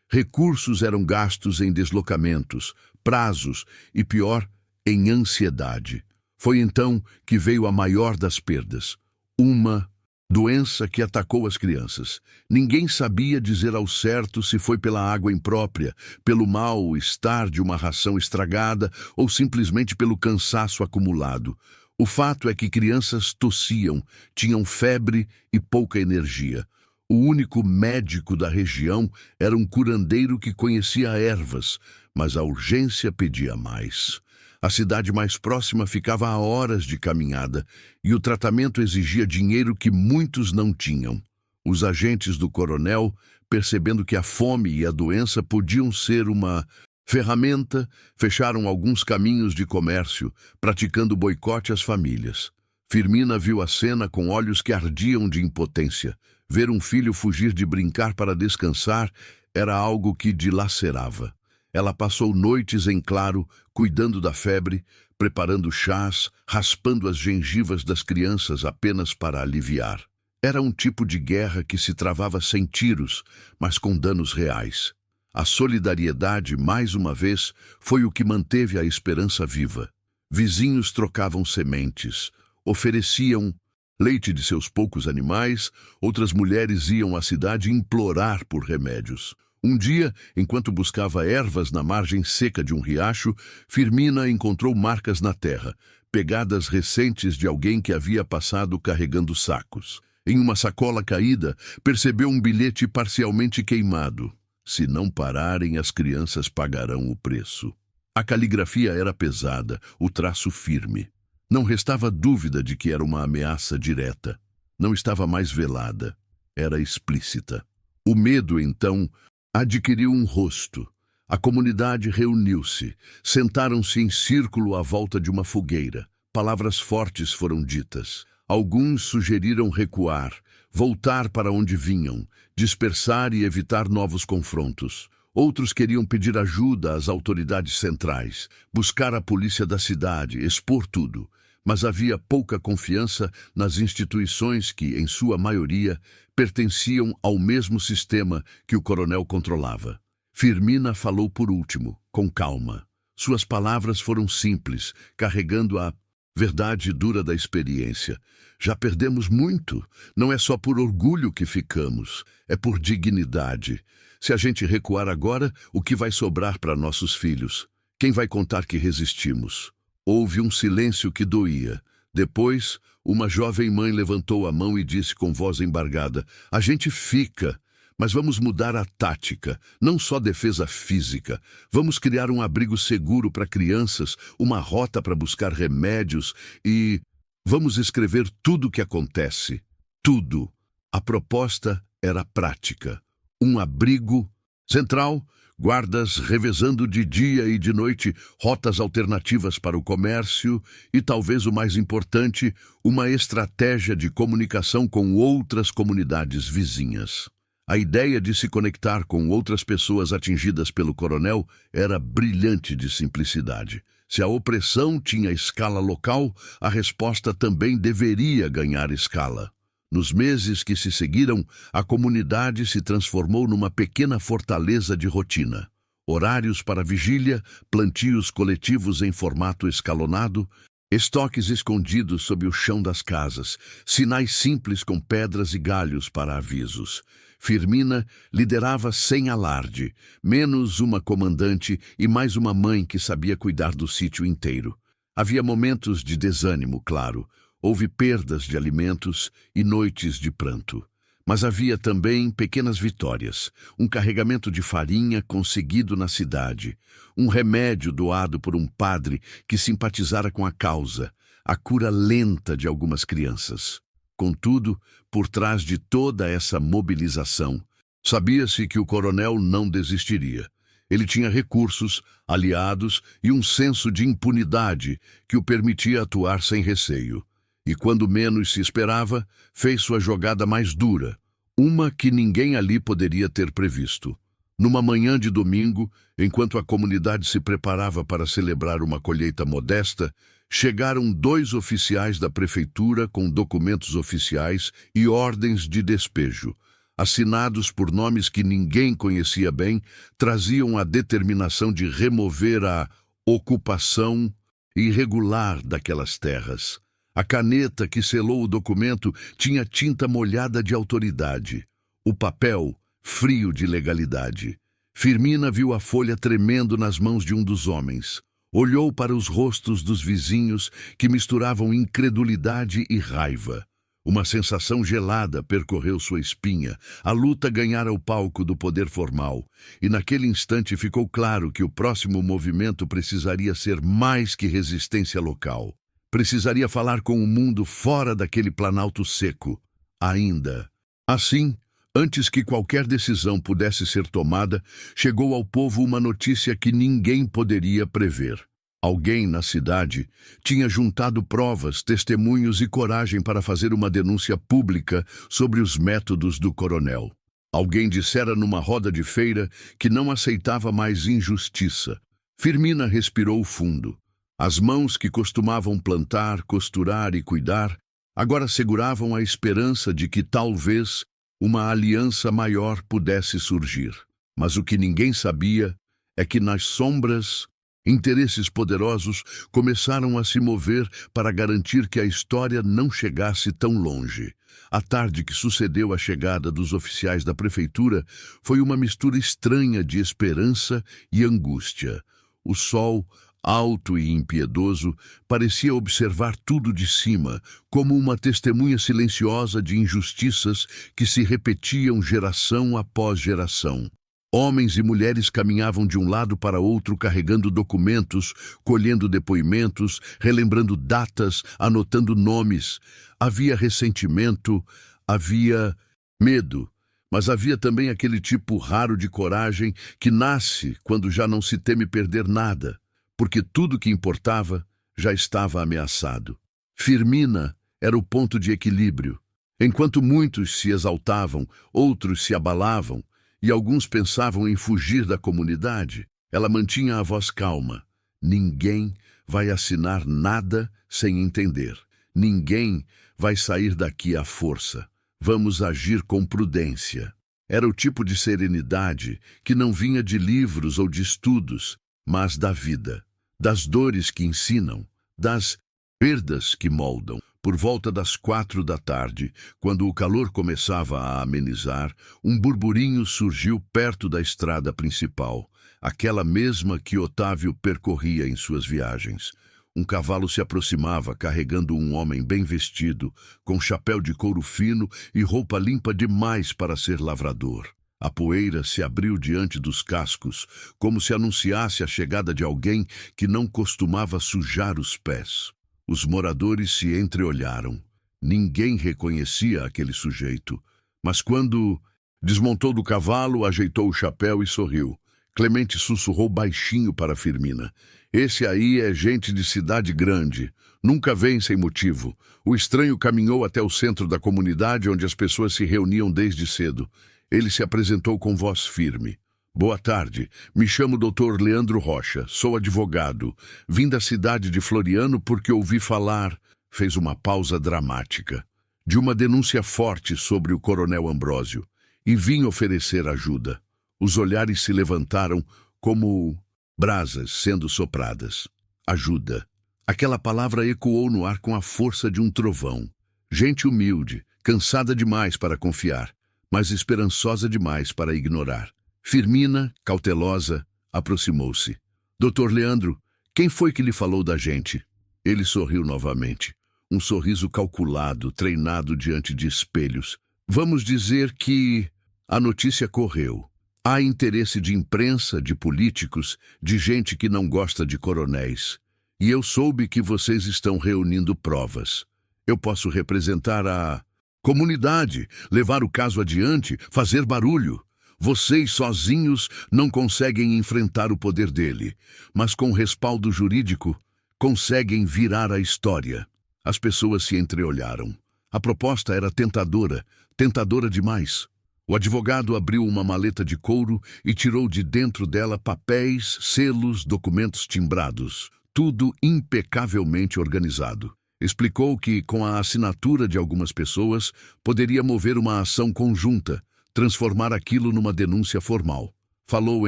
A: Recursos eram gastos em deslocamentos, prazos e, pior, em ansiedade. Foi então que veio a maior das perdas. Uma doença que atacou as crianças. Ninguém sabia dizer ao certo se foi pela água imprópria, pelo mal-estar de uma ração estragada ou simplesmente pelo cansaço acumulado. O fato é que crianças tossiam, tinham febre e pouca energia. O único médico da região era um curandeiro que conhecia ervas, mas a urgência pedia mais. A cidade mais próxima ficava a horas de caminhada e o tratamento exigia dinheiro que muitos não tinham. Os agentes do coronel, percebendo que a fome e a doença podiam ser uma ferramenta, fecharam alguns caminhos de comércio, praticando boicote às famílias. Firmina viu a cena com olhos que ardiam de impotência. Ver um filho fugir de brincar para descansar era algo que dilacerava. Ela passou noites em claro, cuidando da febre, preparando chás, raspando as gengivas das crianças apenas para aliviar. Era um tipo de guerra que se travava sem tiros, mas com danos reais. A solidariedade, mais uma vez, foi o que manteve a esperança viva. Vizinhos trocavam sementes, ofereciam leite de seus poucos animais, outras mulheres iam à cidade implorar por remédios. Um dia, enquanto buscava ervas na margem seca de um riacho, Firmina encontrou marcas na terra, pegadas recentes de alguém que havia passado carregando sacos. Em uma sacola caída, percebeu um bilhete parcialmente queimado. Se não pararem, as crianças pagarão o preço. A caligrafia era pesada, o traço firme. Não restava dúvida de que era uma ameaça direta. Não estava mais velada, era explícita. O medo, então, adquiriu um rosto. A comunidade reuniu-se. Sentaram-se em círculo à volta de uma fogueira. Palavras fortes foram ditas. Alguns sugeriram recuar, voltar para onde vinham, dispersar e evitar novos confrontos. Outros queriam pedir ajuda às autoridades centrais, buscar a polícia da cidade, expor tudo. Mas havia pouca confiança nas instituições que, em sua maioria, pertenciam ao mesmo sistema que o coronel controlava. Firmina falou por último, com calma. Suas palavras foram simples, carregando a verdade dura da experiência. Já perdemos muito. Não é só por orgulho que ficamos, é por dignidade. Se a gente recuar agora, o que vai sobrar para nossos filhos? Quem vai contar que resistimos? Houve um silêncio que doía. Depois, uma jovem mãe levantou a mão e disse com voz embargada: "A gente fica, mas vamos mudar a tática, não só defesa física. Vamos criar um abrigo seguro para crianças, uma rota para buscar remédios e vamos escrever tudo o que acontece. Tudo." A proposta era prática. Um abrigo central, guardas revezando de dia e de noite, rotas alternativas para o comércio e, talvez o mais importante, uma estratégia de comunicação com outras comunidades vizinhas. A ideia de se conectar com outras pessoas atingidas pelo coronel era brilhante de simplicidade. Se a opressão tinha escala local, a resposta também deveria ganhar escala. Nos meses que se seguiram, a comunidade se transformou numa pequena fortaleza de rotina. Horários para vigília, plantios coletivos em formato escalonado, estoques escondidos sob o chão das casas, sinais simples com pedras e galhos para avisos. Firmina liderava sem alarde, menos uma comandante e mais uma mãe que sabia cuidar do sítio inteiro. Havia momentos de desânimo, claro. Houve perdas de alimentos e noites de pranto. Mas havia também pequenas vitórias. Um carregamento de farinha conseguido na cidade. Um remédio doado por um padre que simpatizara com a causa. A cura lenta de algumas crianças. Contudo, por trás de toda essa mobilização, sabia-se que o coronel não desistiria. Ele tinha recursos, aliados e um senso de impunidade que o permitia atuar sem receio. E quando menos se esperava, fez sua jogada mais dura, uma que ninguém ali poderia ter previsto. Numa manhã de domingo, enquanto a comunidade se preparava para celebrar uma colheita modesta, chegaram 2 oficiais da prefeitura com documentos oficiais e ordens de despejo. Assinados por nomes que ninguém conhecia bem, traziam a determinação de remover a ocupação irregular daquelas terras. A caneta que selou o documento tinha tinta molhada de autoridade. O papel, frio de legalidade. Firmina viu a folha tremendo nas mãos de um dos homens. Olhou para os rostos dos vizinhos que misturavam incredulidade e raiva. Uma sensação gelada percorreu sua espinha. A luta ganhara o palco do poder formal. E naquele instante ficou claro que o próximo movimento precisaria ser mais que resistência local. Precisaria falar com o mundo fora daquele planalto seco. Ainda. Assim, antes que qualquer decisão pudesse ser tomada, chegou ao povo uma notícia que ninguém poderia prever. Alguém na cidade tinha juntado provas, testemunhos e coragem para fazer uma denúncia pública sobre os métodos do coronel. Alguém dissera numa roda de feira que não aceitava mais injustiça. Firmina respirou fundo. As mãos que costumavam plantar, costurar e cuidar, agora seguravam a esperança de que talvez uma aliança maior pudesse surgir. Mas o que ninguém sabia é que nas sombras, interesses poderosos começaram a se mover para garantir que a história não chegasse tão longe. A tarde que sucedeu à chegada dos oficiais da prefeitura foi uma mistura estranha de esperança e angústia. O sol, alto e impiedoso, parecia observar tudo de cima, como uma testemunha silenciosa de injustiças que se repetiam geração após geração. Homens e mulheres caminhavam de um lado para outro carregando documentos, colhendo depoimentos, relembrando datas, anotando nomes. Havia ressentimento, havia medo, mas havia também aquele tipo raro de coragem que nasce quando já não se teme perder nada, porque tudo que importava já estava ameaçado. Firmina era o ponto de equilíbrio. Enquanto muitos se exaltavam, outros se abalavam, e alguns pensavam em fugir da comunidade, ela mantinha a voz calma. Ninguém vai assinar nada sem entender. Ninguém vai sair daqui à força. Vamos agir com prudência. Era o tipo de serenidade que não vinha de livros ou de estudos, mas da vida, das dores que ensinam, das perdas que moldam. Por volta das 4 da tarde, quando o calor começava a amenizar, um burburinho surgiu perto da estrada principal, aquela mesma que Otávio percorria em suas viagens. Um cavalo se aproximava carregando um homem bem vestido, com chapéu de couro fino e roupa limpa demais para ser lavrador. A poeira se abriu diante dos cascos, como se anunciasse a chegada de alguém que não costumava sujar os pés. Os moradores se entreolharam. Ninguém reconhecia aquele sujeito. Mas quando desmontou do cavalo, ajeitou o chapéu e sorriu. Clemente sussurrou baixinho para Firmina. Esse aí é gente de cidade grande. Nunca vem sem motivo. O estranho caminhou até o centro da comunidade onde as pessoas se reuniam desde cedo. Ele se apresentou com voz firme. Boa tarde, me chamo Dr. Leandro Rocha, sou advogado. Vim da cidade de Floriano porque ouvi falar, fez uma pausa dramática, de uma denúncia forte sobre o coronel Ambrósio, e vim oferecer ajuda. Os olhares se levantaram como brasas sendo sopradas. Ajuda. Aquela palavra ecoou no ar com a força de um trovão. Gente humilde, cansada demais para confiar, mas esperançosa demais para ignorar. Firmina, cautelosa, aproximou-se. Doutor Leandro, quem foi que lhe falou da gente? Ele sorriu novamente. Um sorriso calculado, treinado diante de espelhos. Vamos dizer que a notícia correu. Há interesse de imprensa, de políticos, de gente que não gosta de coronéis. E eu soube que vocês estão reunindo provas. Eu posso representar a comunidade, levar o caso adiante, fazer barulho. Vocês sozinhos não conseguem enfrentar o poder dele, mas com respaldo jurídico, conseguem virar a história. As pessoas se entreolharam. A proposta era tentadora, tentadora demais. O advogado abriu uma maleta de couro e tirou de dentro dela papéis, selos, documentos timbrados, tudo impecavelmente organizado. Explicou que, com a assinatura de algumas pessoas, poderia mover uma ação conjunta, transformar aquilo numa denúncia formal. Falou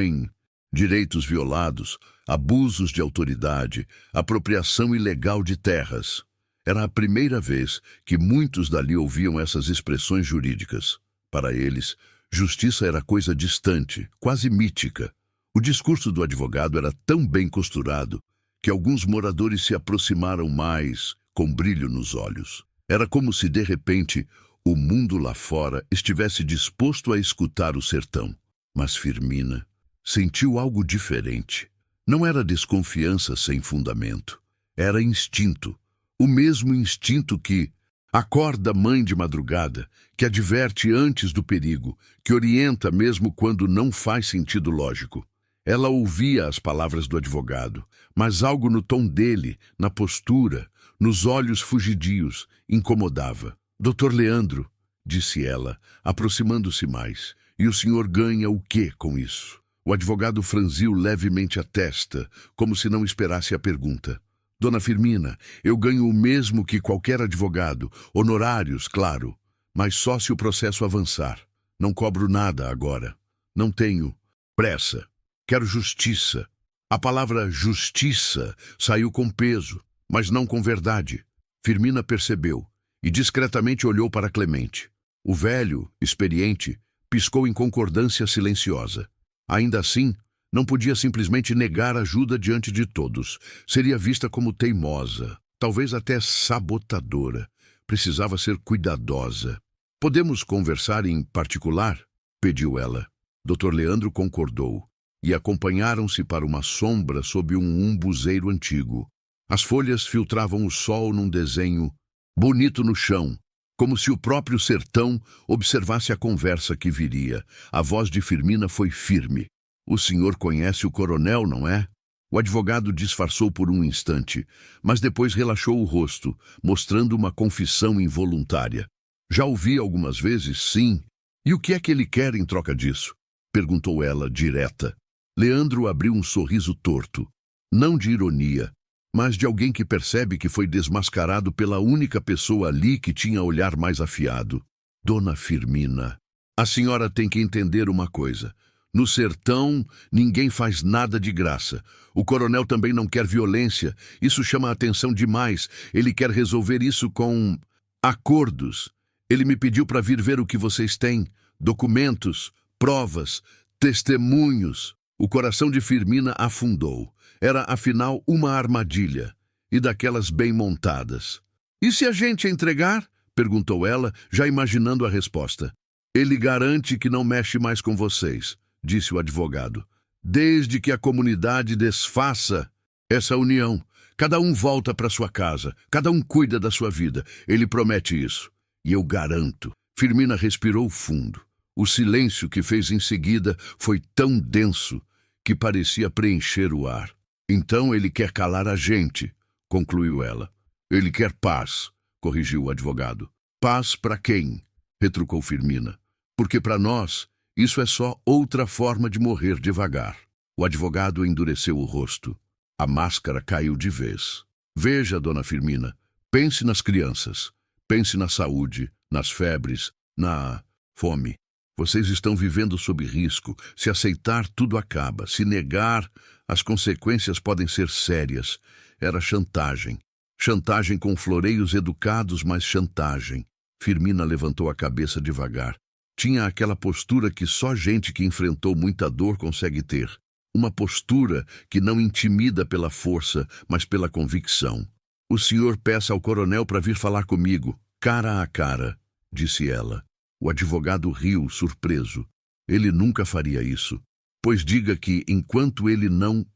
A: em direitos violados, abusos de autoridade, apropriação ilegal de terras. Era a primeira vez que muitos dali ouviam essas expressões jurídicas. Para eles, justiça era coisa distante, quase mítica. O discurso do advogado era tão bem costurado que alguns moradores se aproximaram mais, com brilho nos olhos. Era como se, de repente, o mundo lá fora estivesse disposto a escutar o sertão. Mas Firmina sentiu algo diferente. Não era desconfiança sem fundamento. Era instinto. O mesmo instinto que acorda mãe de madrugada, que adverte antes do perigo, que orienta mesmo quando não faz sentido lógico. Ela ouvia as palavras do advogado, mas algo no tom dele, na postura, nos olhos fugidios, incomodava. Doutor Leandro, disse ela, aproximando-se mais, e o senhor ganha o quê com isso? O advogado franziu levemente a testa, como se não esperasse a pergunta. Dona Firmina, eu ganho o mesmo que qualquer advogado, honorários, claro, mas só se o processo avançar. Não cobro nada agora. Não tenho Pressa. Quero justiça. A palavra justiça saiu com peso, mas não com verdade. Firmina percebeu e discretamente olhou para Clemente. O velho, experiente, piscou em concordância silenciosa. Ainda assim, não podia simplesmente negar ajuda diante de todos. Seria vista como teimosa, talvez até sabotadora. Precisava ser cuidadosa. Podemos conversar em particular? Pediu ela. Dr. Leandro concordou, e acompanharam-se para uma sombra sob um umbuzeiro antigo. As folhas filtravam o sol num desenho bonito no chão, como se o próprio sertão observasse a conversa que viria. A voz de Firmina foi firme. O senhor conhece o coronel, não é? O advogado disfarçou por um instante, mas depois relaxou o rosto, mostrando uma confissão involuntária. Já ouvi algumas vezes, sim. E o que é que ele quer em troca disso? Perguntou ela, direta. Leandro abriu um sorriso torto, não de ironia, mas de alguém que percebe que foi desmascarado pela única pessoa ali que tinha olhar mais afiado. Dona Firmina, a senhora tem que entender uma coisa. No sertão, ninguém faz nada de graça. O coronel também não quer violência. Isso chama a atenção demais. Ele quer resolver isso com acordos. Ele me pediu para vir ver o que vocês têm. Documentos, provas, testemunhos. O coração de Firmina afundou. Era, afinal, uma armadilha. E daquelas bem montadas. E se a gente entregar? Perguntou ela, já imaginando a resposta. Ele garante que não mexe mais com vocês, disse o advogado. Desde que a comunidade desfaça essa união. Cada um volta para sua casa. Cada um cuida da sua vida. Ele promete isso. E eu garanto. Firmina respirou fundo. O silêncio que fez em seguida foi tão denso que parecia preencher o ar. Então ele quer calar a gente, concluiu ela. Ele quer paz, corrigiu o advogado. Paz para quem? Retrucou Firmina. Porque para nós, isso é só outra forma de morrer devagar. O advogado endureceu o rosto. A máscara caiu de vez. Veja, dona Firmina, pense nas crianças. Pense na saúde, nas febres, na fome. Vocês estão vivendo sob risco. Se aceitar, tudo acaba. Se negar, as consequências podem ser sérias. Era chantagem. Chantagem com floreios educados, mas chantagem. Firmina levantou a cabeça devagar. Tinha aquela postura que só gente que enfrentou muita dor consegue ter. Uma postura que não intimida pela força, mas pela convicção. O senhor peça ao coronel para vir falar comigo, cara a cara, disse ela. O advogado riu, surpreso. Ele nunca faria isso. Pois diga que, enquanto ele não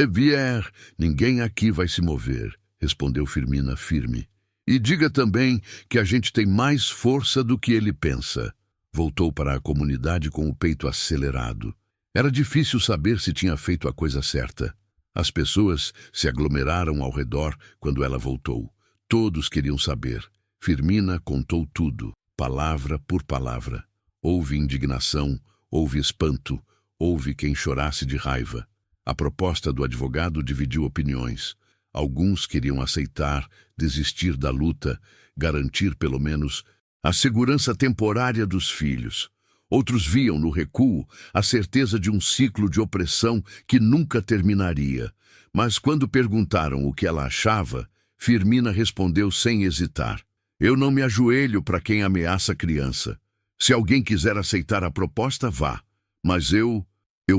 A: vier, ninguém aqui vai se mover, respondeu Firmina firme. E diga também que a gente tem mais força do que ele pensa. Voltou para a comunidade com o peito acelerado. Era difícil saber se tinha feito a coisa certa. As pessoas se aglomeraram ao redor quando ela voltou. Todos queriam saber. Firmina contou tudo, palavra por palavra. Houve indignação, houve espanto, houve quem chorasse de raiva. A proposta do advogado dividiu opiniões. Alguns queriam aceitar, desistir da luta, garantir pelo menos a segurança temporária dos filhos. Outros viam no recuo a certeza de um ciclo de opressão que nunca terminaria. Mas quando perguntaram o que ela achava, Firmina respondeu sem hesitar. Eu não me ajoelho para quem ameaça a criança. Se alguém quiser aceitar a proposta, vá. Mas eu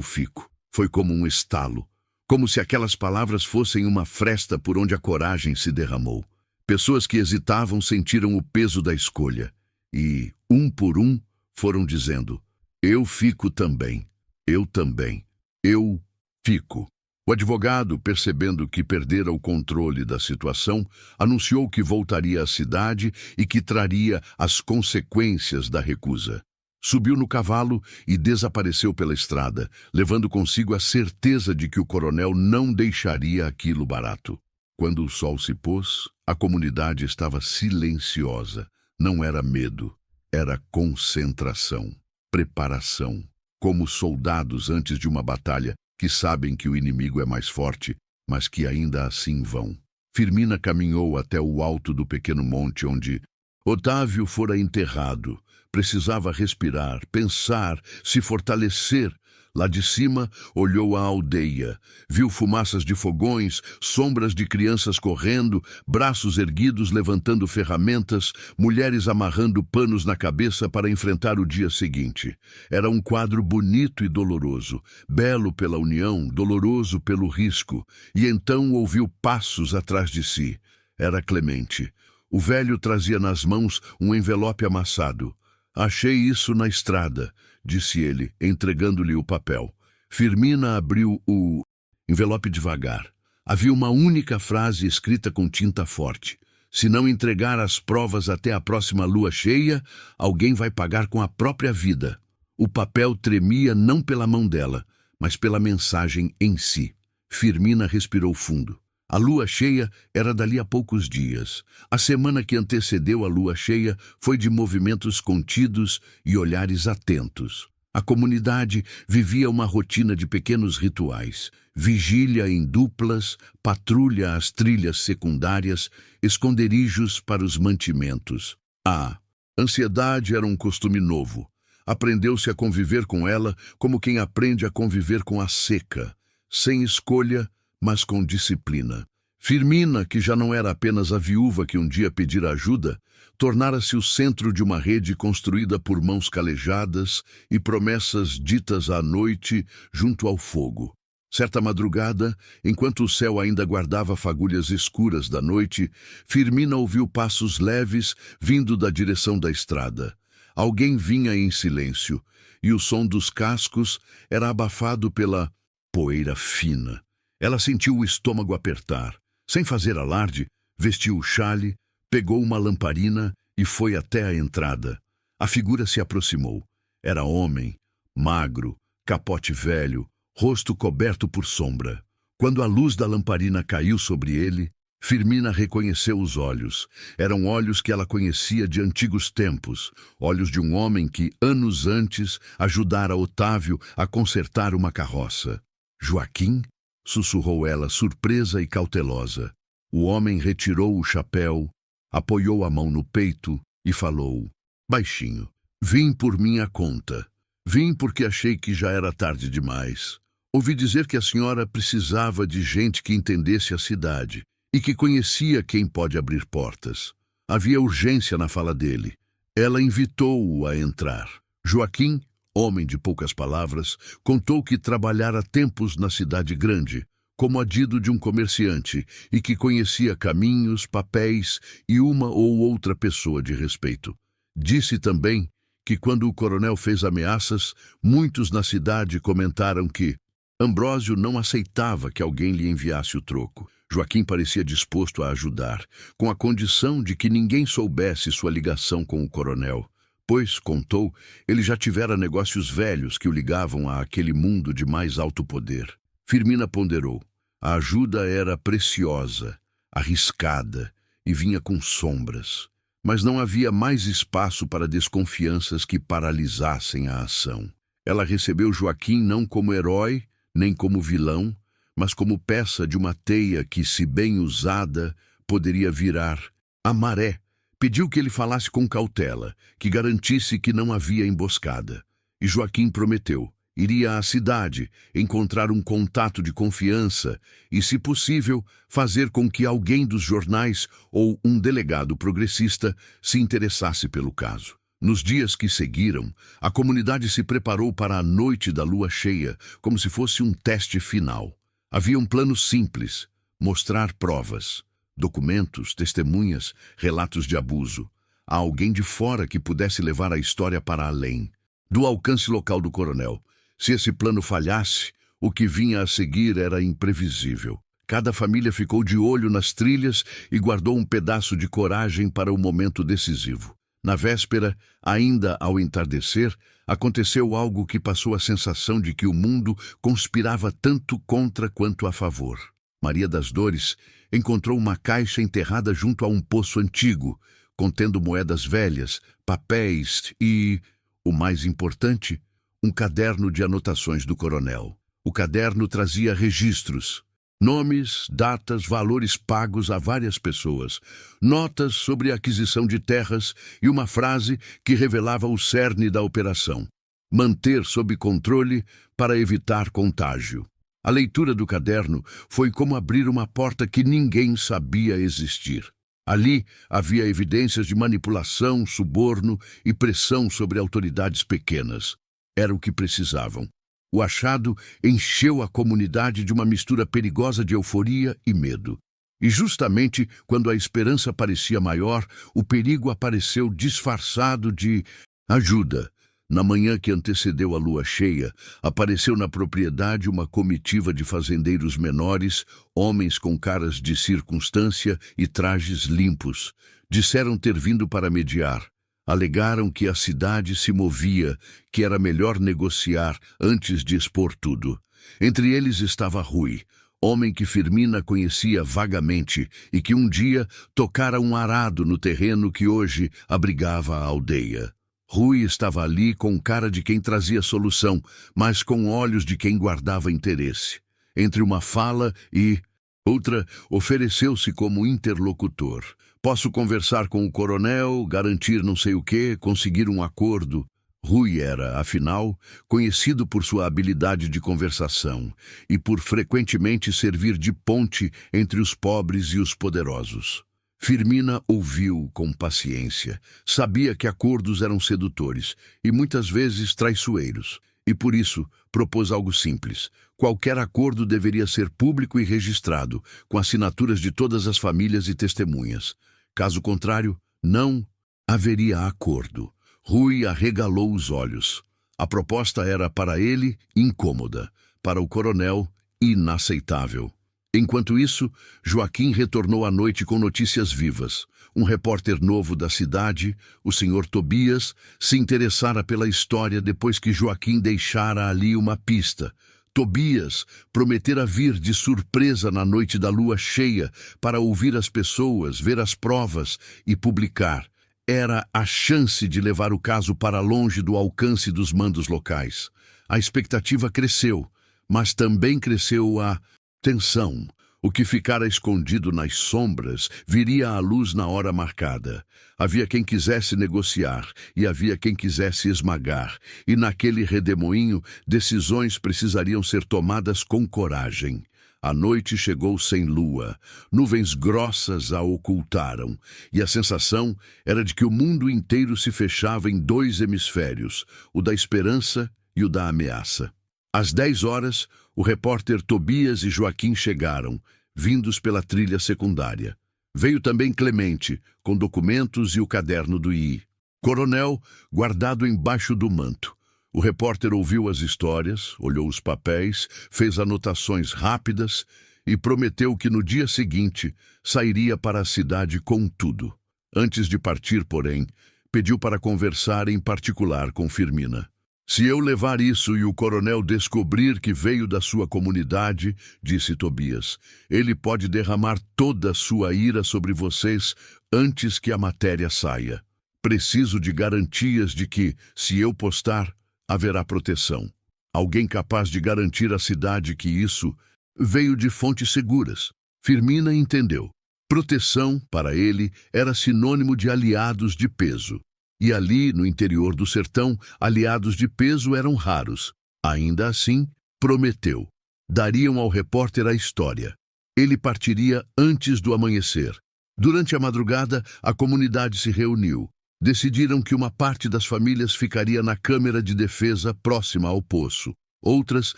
A: fico. Foi como um estalo. Como se aquelas palavras fossem uma fresta por onde a coragem se derramou. Pessoas que hesitavam sentiram o peso da escolha. E, um por um, foram dizendo, eu fico também, eu também, eu fico. O advogado, percebendo que perdera o controle da situação, anunciou que voltaria à cidade e que traria as consequências da recusa. Subiu no cavalo e desapareceu pela estrada, levando consigo a certeza de que o coronel não deixaria aquilo barato. Quando o sol se pôs, a comunidade estava silenciosa. Não era medo, era concentração, preparação, como soldados antes de uma batalha que sabem que o inimigo é mais forte, mas que ainda assim vão. Firmina caminhou até o alto do pequeno monte onde Otávio fora enterrado. Precisava respirar, pensar, se fortalecer. Lá de cima, olhou a aldeia. Viu fumaças de fogões, sombras de crianças correndo, braços erguidos levantando ferramentas, mulheres amarrando panos na cabeça para enfrentar o dia seguinte. Era um quadro bonito e doloroso, belo pela união, doloroso pelo risco. E então ouviu passos atrás de si. Era Clemente. O velho trazia nas mãos um envelope amassado. Achei isso na estrada, disse ele, entregando-lhe o papel. Firmina abriu o envelope devagar. Havia uma única frase escrita com tinta forte. Se não entregar as provas até a próxima lua cheia, alguém vai pagar com a própria vida. O papel tremia não pela mão dela, mas pela mensagem em si. Firmina respirou fundo. A lua cheia era dali a poucos dias. A semana que antecedeu a lua cheia foi de movimentos contidos e olhares atentos. A comunidade vivia uma rotina de pequenos rituais. Vigília em duplas, patrulha às trilhas secundárias, esconderijos para os mantimentos. A ansiedade era um costume novo. Aprendeu-se a conviver com ela como quem aprende a conviver com a seca, sem escolha, mas com disciplina. Firmina, que já não era apenas a viúva que um dia pedira ajuda, tornara-se o centro de uma rede construída por mãos calejadas e promessas ditas à noite junto ao fogo. Certa madrugada, enquanto o céu ainda guardava fagulhas escuras da noite, Firmina ouviu passos leves vindo da direção da estrada. Alguém vinha em silêncio, e o som dos cascos era abafado pela poeira fina. Ela sentiu o estômago apertar. Sem fazer alarde, vestiu o xale, pegou uma lamparina e foi até a entrada. A figura se aproximou. Era homem, magro, capote velho, rosto coberto por sombra. Quando a luz da lamparina caiu sobre ele, Firmina reconheceu os olhos. Eram olhos que ela conhecia de antigos tempos, olhos de um homem que, anos antes, ajudara Otávio a consertar uma carroça. Joaquim? Sussurrou ela, surpresa e cautelosa. O homem retirou o chapéu, apoiou a mão no peito e falou, baixinho, vim por minha conta. Vim porque achei que já era tarde demais. Ouvi dizer que a senhora precisava de gente que entendesse a cidade e que conhecia quem pode abrir portas. Havia urgência na fala dele. Ela invitou-o a entrar. Joaquim, homem de poucas palavras, contou que trabalhara tempos na cidade grande, como adido de um comerciante, e que conhecia caminhos, papéis e uma ou outra pessoa de respeito. Disse também que quando o coronel fez ameaças, muitos na cidade comentaram que Ambrósio não aceitava que alguém lhe enviasse o troco. Joaquim parecia disposto a ajudar, com a condição de que ninguém soubesse sua ligação com o coronel. Pois, contou, ele já tivera negócios velhos que o ligavam a aquele mundo de mais alto poder. Firmina ponderou. A ajuda era preciosa, arriscada e vinha com sombras. Mas não havia mais espaço para desconfianças que paralisassem a ação. Ela recebeu Joaquim não como herói, nem como vilão, mas como peça de uma teia que, se bem usada, poderia virar a maré. Pediu que ele falasse com cautela, que garantisse que não havia emboscada. E Joaquim prometeu. Iria à cidade, encontrar um contato de confiança e, se possível, fazer com que alguém dos jornais ou um delegado progressista se interessasse pelo caso. Nos dias que seguiram, a comunidade se preparou para a noite da lua cheia, como se fosse um teste final. Havia um plano simples: mostrar provas. Documentos, testemunhas, relatos de abuso. A alguém de fora que pudesse levar a história para além do alcance local do coronel. Se esse plano falhasse, o que vinha a seguir era imprevisível. Cada família ficou de olho nas trilhas e guardou um pedaço de coragem para o momento decisivo. Na véspera, ainda ao entardecer, aconteceu algo que passou a sensação de que o mundo conspirava tanto contra quanto a favor. Maria das Dores encontrou uma caixa enterrada junto a um poço antigo, contendo moedas velhas, papéis e, o mais importante, um caderno de anotações do coronel. O caderno trazia registros, nomes, datas, valores pagos a várias pessoas, notas sobre a aquisição de terras e uma frase que revelava o cerne da operação. manter sob controle para evitar contágio. A leitura do caderno foi como abrir uma porta que ninguém sabia existir. Ali havia evidências de manipulação, suborno e pressão sobre autoridades pequenas. Era o que precisavam. O achado encheu a comunidade de uma mistura perigosa de euforia e medo. E justamente quando a esperança parecia maior, o perigo apareceu disfarçado de ajuda. Na manhã que antecedeu a lua cheia, apareceu na propriedade uma comitiva de fazendeiros menores, homens com caras de circunstância e trajes limpos. Disseram ter vindo para mediar. Alegaram que a cidade se movia, que era melhor negociar antes de expor tudo. Entre eles estava Rui, homem que Firmina conhecia vagamente e que um dia tocara um arado no terreno que hoje abrigava a aldeia. Rui estava ali com cara de quem trazia solução, mas com olhos de quem guardava interesse. Entre uma fala e outra, ofereceu-se como interlocutor. Posso conversar com o coronel, garantir não sei o quê, conseguir um acordo. Rui era, afinal, conhecido por sua habilidade de conversação e por frequentemente servir de ponte entre os pobres e os poderosos. Firmina ouviu com paciência. Sabia que acordos eram sedutores e muitas vezes traiçoeiros, e por isso propôs algo simples. Qualquer acordo deveria ser público e registrado, com assinaturas de todas as famílias e testemunhas. Caso contrário, não haveria acordo. Rui arregalou os olhos. A proposta era para ele incômoda, para o coronel inaceitável. Enquanto isso, Joaquim retornou à noite com notícias vivas. Um repórter novo da cidade, o Sr. Tobias, se interessara pela história depois que Joaquim deixara ali uma pista. Tobias prometera vir de surpresa na noite da lua cheia para ouvir as pessoas, ver as provas e publicar. Era a chance de levar o caso para longe do alcance dos mandos locais. A expectativa cresceu, mas também cresceu a tensão. O que ficara escondido nas sombras viria à luz na hora marcada. Havia quem quisesse negociar e havia quem quisesse esmagar. E naquele redemoinho, decisões precisariam ser tomadas com coragem. A noite chegou sem lua. Nuvens grossas a ocultaram. E a sensação era de que o mundo inteiro se fechava em dois hemisférios, o da esperança e o da ameaça. Às 10 horas, o repórter Tobias e Joaquim chegaram, vindos pela trilha secundária. Veio também Clemente, com documentos e o caderno do I. Coronel, guardado embaixo do manto. O repórter ouviu as histórias, olhou os papéis, fez anotações rápidas e prometeu que no dia seguinte sairia para a cidade com tudo. Antes de partir, porém, pediu para conversar em particular com Firmina. Se eu levar isso e o coronel descobrir que veio da sua comunidade, disse Tobias, ele pode derramar toda a sua ira sobre vocês antes que a matéria saia. Preciso de garantias de que, se eu postar, haverá proteção. Alguém capaz de garantir à cidade que isso veio de fontes seguras. Firmina entendeu. Proteção, para ele, era sinônimo de aliados de peso. E ali, no interior do sertão, aliados de peso eram raros. Ainda assim, prometeu. Dariam ao repórter a história. Ele partiria antes do amanhecer. Durante a madrugada, a comunidade se reuniu. Decidiram que uma parte das famílias ficaria na câmara de defesa próxima ao poço. Outras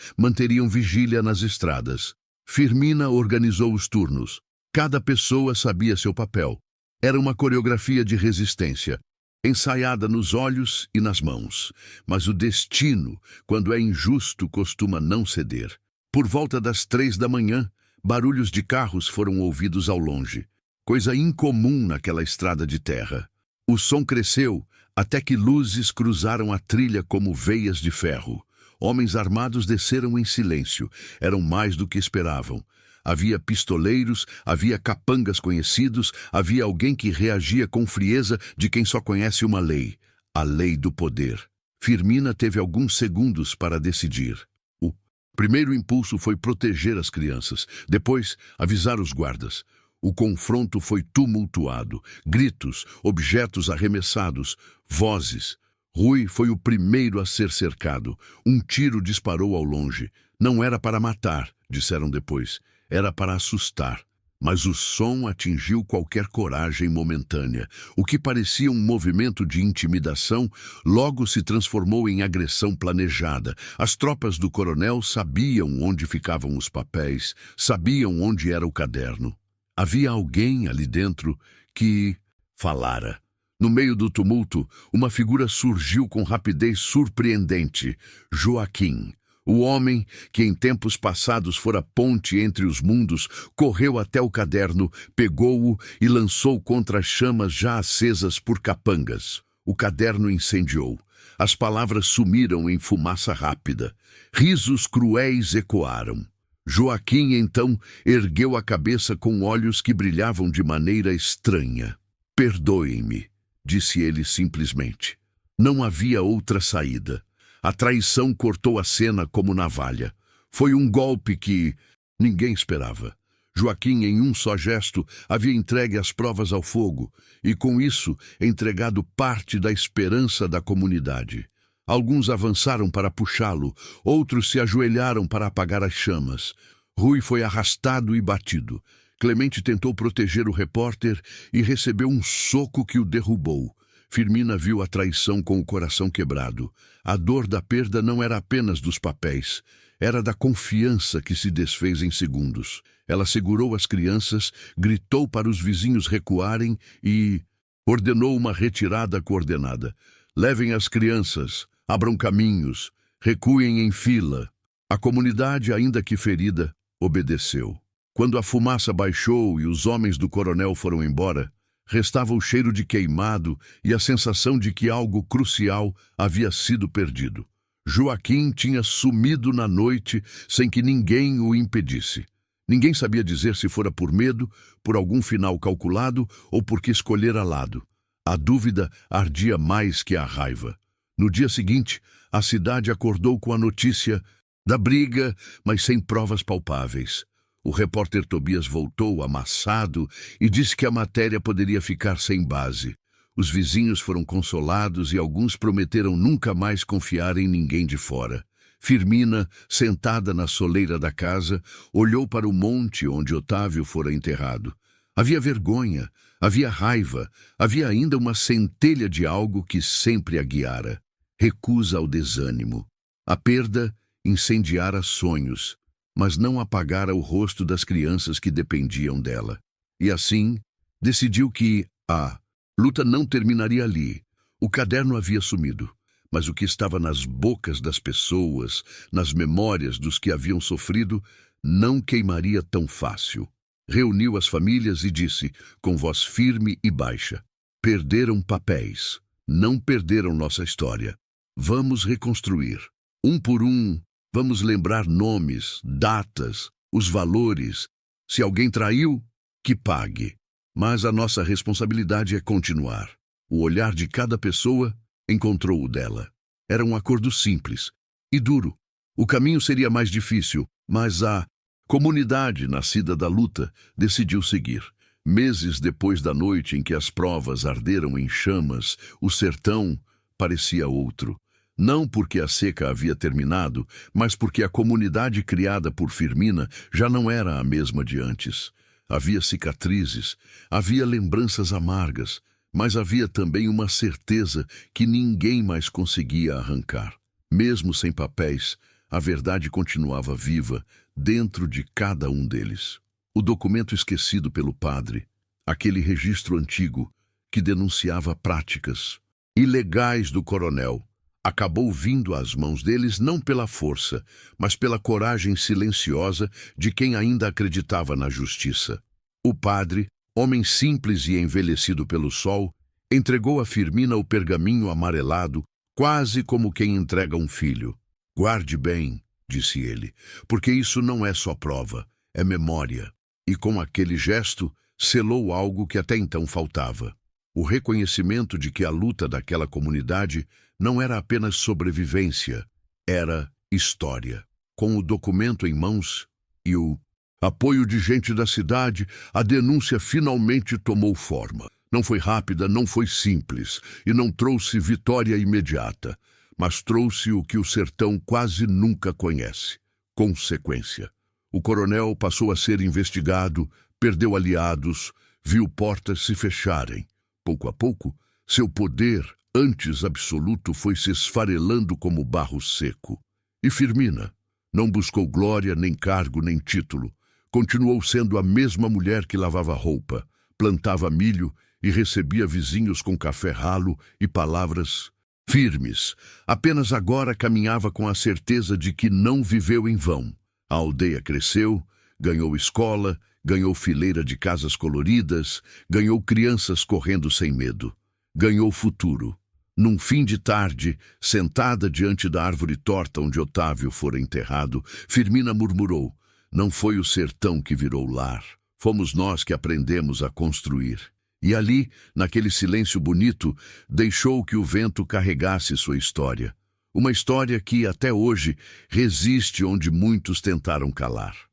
A: manteriam vigília nas estradas. Firmina organizou os turnos. Cada pessoa sabia seu papel. Era uma coreografia de resistência, ensaiada nos olhos e nas mãos. Mas o destino, quando é injusto, costuma não ceder. Por volta das 3 da manhã, barulhos de carros foram ouvidos ao longe. Coisa incomum naquela estrada de terra. O som cresceu até que luzes cruzaram a trilha como veias de ferro. Homens armados desceram em silêncio. Eram mais do que esperavam. Havia pistoleiros, havia capangas conhecidos, havia alguém que reagia com frieza de quem só conhece uma lei, a lei do poder. Firmina teve alguns segundos para decidir. O primeiro impulso foi proteger as crianças, depois avisar os guardas. O confronto foi tumultuado, gritos, objetos arremessados, vozes. Rui foi o primeiro a ser cercado. Um tiro disparou ao longe. Não era para matar, disseram depois. Era para assustar. Mas o som atingiu qualquer coragem momentânea. O que parecia um movimento de intimidação logo se transformou em agressão planejada. As tropas do coronel sabiam onde ficavam os papéis, sabiam onde era o caderno. Havia alguém ali dentro que falara. No meio do tumulto, uma figura surgiu com rapidez surpreendente: Joaquim. O homem, que em tempos passados fora ponte entre os mundos, correu até o caderno, pegou-o e lançou contra as chamas já acesas por capangas. O caderno incendiou. As palavras sumiram em fumaça rápida. Risos cruéis ecoaram. Joaquim, então, ergueu a cabeça com olhos que brilhavam de maneira estranha. «Perdoem-me», disse ele simplesmente. Não havia outra saída. A traição cortou a cena como navalha. Foi um golpe que ninguém esperava. Joaquim, em um só gesto, havia entregue as provas ao fogo e, com isso, entregado parte da esperança da comunidade. Alguns avançaram para puxá-lo, outros se ajoelharam para apagar as chamas. Rui foi arrastado e batido. Clemente tentou proteger o repórter e recebeu um soco que o derrubou. Firmina viu a traição com o coração quebrado. A dor da perda não era apenas dos papéis, era da confiança que se desfez em segundos. Ela segurou as crianças, gritou para os vizinhos recuarem e ordenou uma retirada coordenada. Levem as crianças, abram caminhos, recuem em fila. A comunidade, ainda que ferida, obedeceu. Quando a fumaça baixou e os homens do coronel foram embora, restava o cheiro de queimado e a sensação de que algo crucial havia sido perdido. Joaquim tinha sumido na noite sem que ninguém o impedisse. Ninguém sabia dizer se fora por medo, por algum final calculado ou porque escolhera lado. A dúvida ardia mais que a raiva. No dia seguinte, a cidade acordou com a notícia da briga, mas sem provas palpáveis. O repórter Tobias voltou amassado e disse que a matéria poderia ficar sem base. Os vizinhos foram consolados e alguns prometeram nunca mais confiar em ninguém de fora. Firmina, sentada na soleira da casa, olhou para o monte onde Otávio fora enterrado. Havia vergonha, havia raiva, havia ainda uma centelha de algo que sempre a guiara. Recusa ao desânimo. A perda incendiara sonhos, mas não apagara o rosto das crianças que dependiam dela. E assim, decidiu que a luta não terminaria ali. O caderno havia sumido, mas o que estava nas bocas das pessoas, nas memórias dos que haviam sofrido, não queimaria tão fácil. Reuniu as famílias e disse, com voz firme e baixa: perderam papéis, não perderam nossa história. Vamos reconstruir. Um por um, vamos lembrar nomes, datas, os valores. Se alguém traiu, que pague. Mas a nossa responsabilidade é continuar. O olhar de cada pessoa encontrou o dela. Era um acordo simples e duro. O caminho seria mais difícil, mas a comunidade nascida da luta decidiu seguir. Meses depois da noite em que as provas arderam em chamas, o sertão parecia outro. Não porque a seca havia terminado, mas porque a comunidade criada por Firmina já não era a mesma de antes. Havia cicatrizes, havia lembranças amargas, mas havia também uma certeza que ninguém mais conseguia arrancar. Mesmo sem papéis, a verdade continuava viva dentro de cada um deles. O documento esquecido pelo padre, aquele registro antigo que denunciava práticas ilegais do coronel, acabou vindo às mãos deles não pela força, mas pela coragem silenciosa de quem ainda acreditava na justiça. O padre, homem simples e envelhecido pelo sol, entregou a Firmina o pergaminho amarelado, quase como quem entrega um filho. Guarde bem, disse ele, porque isso não é só prova, é memória. E com aquele gesto, selou algo que até então faltava. O reconhecimento de que a luta daquela comunidade não era apenas sobrevivência, era história. Com o documento em mãos e o apoio de gente da cidade, a denúncia finalmente tomou forma. Não foi rápida, não foi simples, e não trouxe vitória imediata, mas trouxe o que o sertão quase nunca conhece: consequência. O coronel passou a ser investigado, perdeu aliados, viu portas se fecharem. Pouco a pouco, seu poder, antes absoluto, foi se esfarelando como barro seco. E Firmina não buscou glória, nem cargo, nem título. Continuou sendo a mesma mulher que lavava roupa, plantava milho e recebia vizinhos com café ralo e palavras firmes. Apenas agora caminhava com a certeza de que não viveu em vão. A aldeia cresceu, ganhou escola, ganhou fileira de casas coloridas, ganhou crianças correndo sem medo. Ganhou futuro. Num fim de tarde, sentada diante da árvore torta onde Otávio fora enterrado, Firmina murmurou: "Não foi o sertão que virou lar. Fomos nós que aprendemos a construir." E ali, naquele silêncio bonito, deixou que o vento carregasse sua história. Uma história que, até hoje, resiste onde muitos tentaram calar.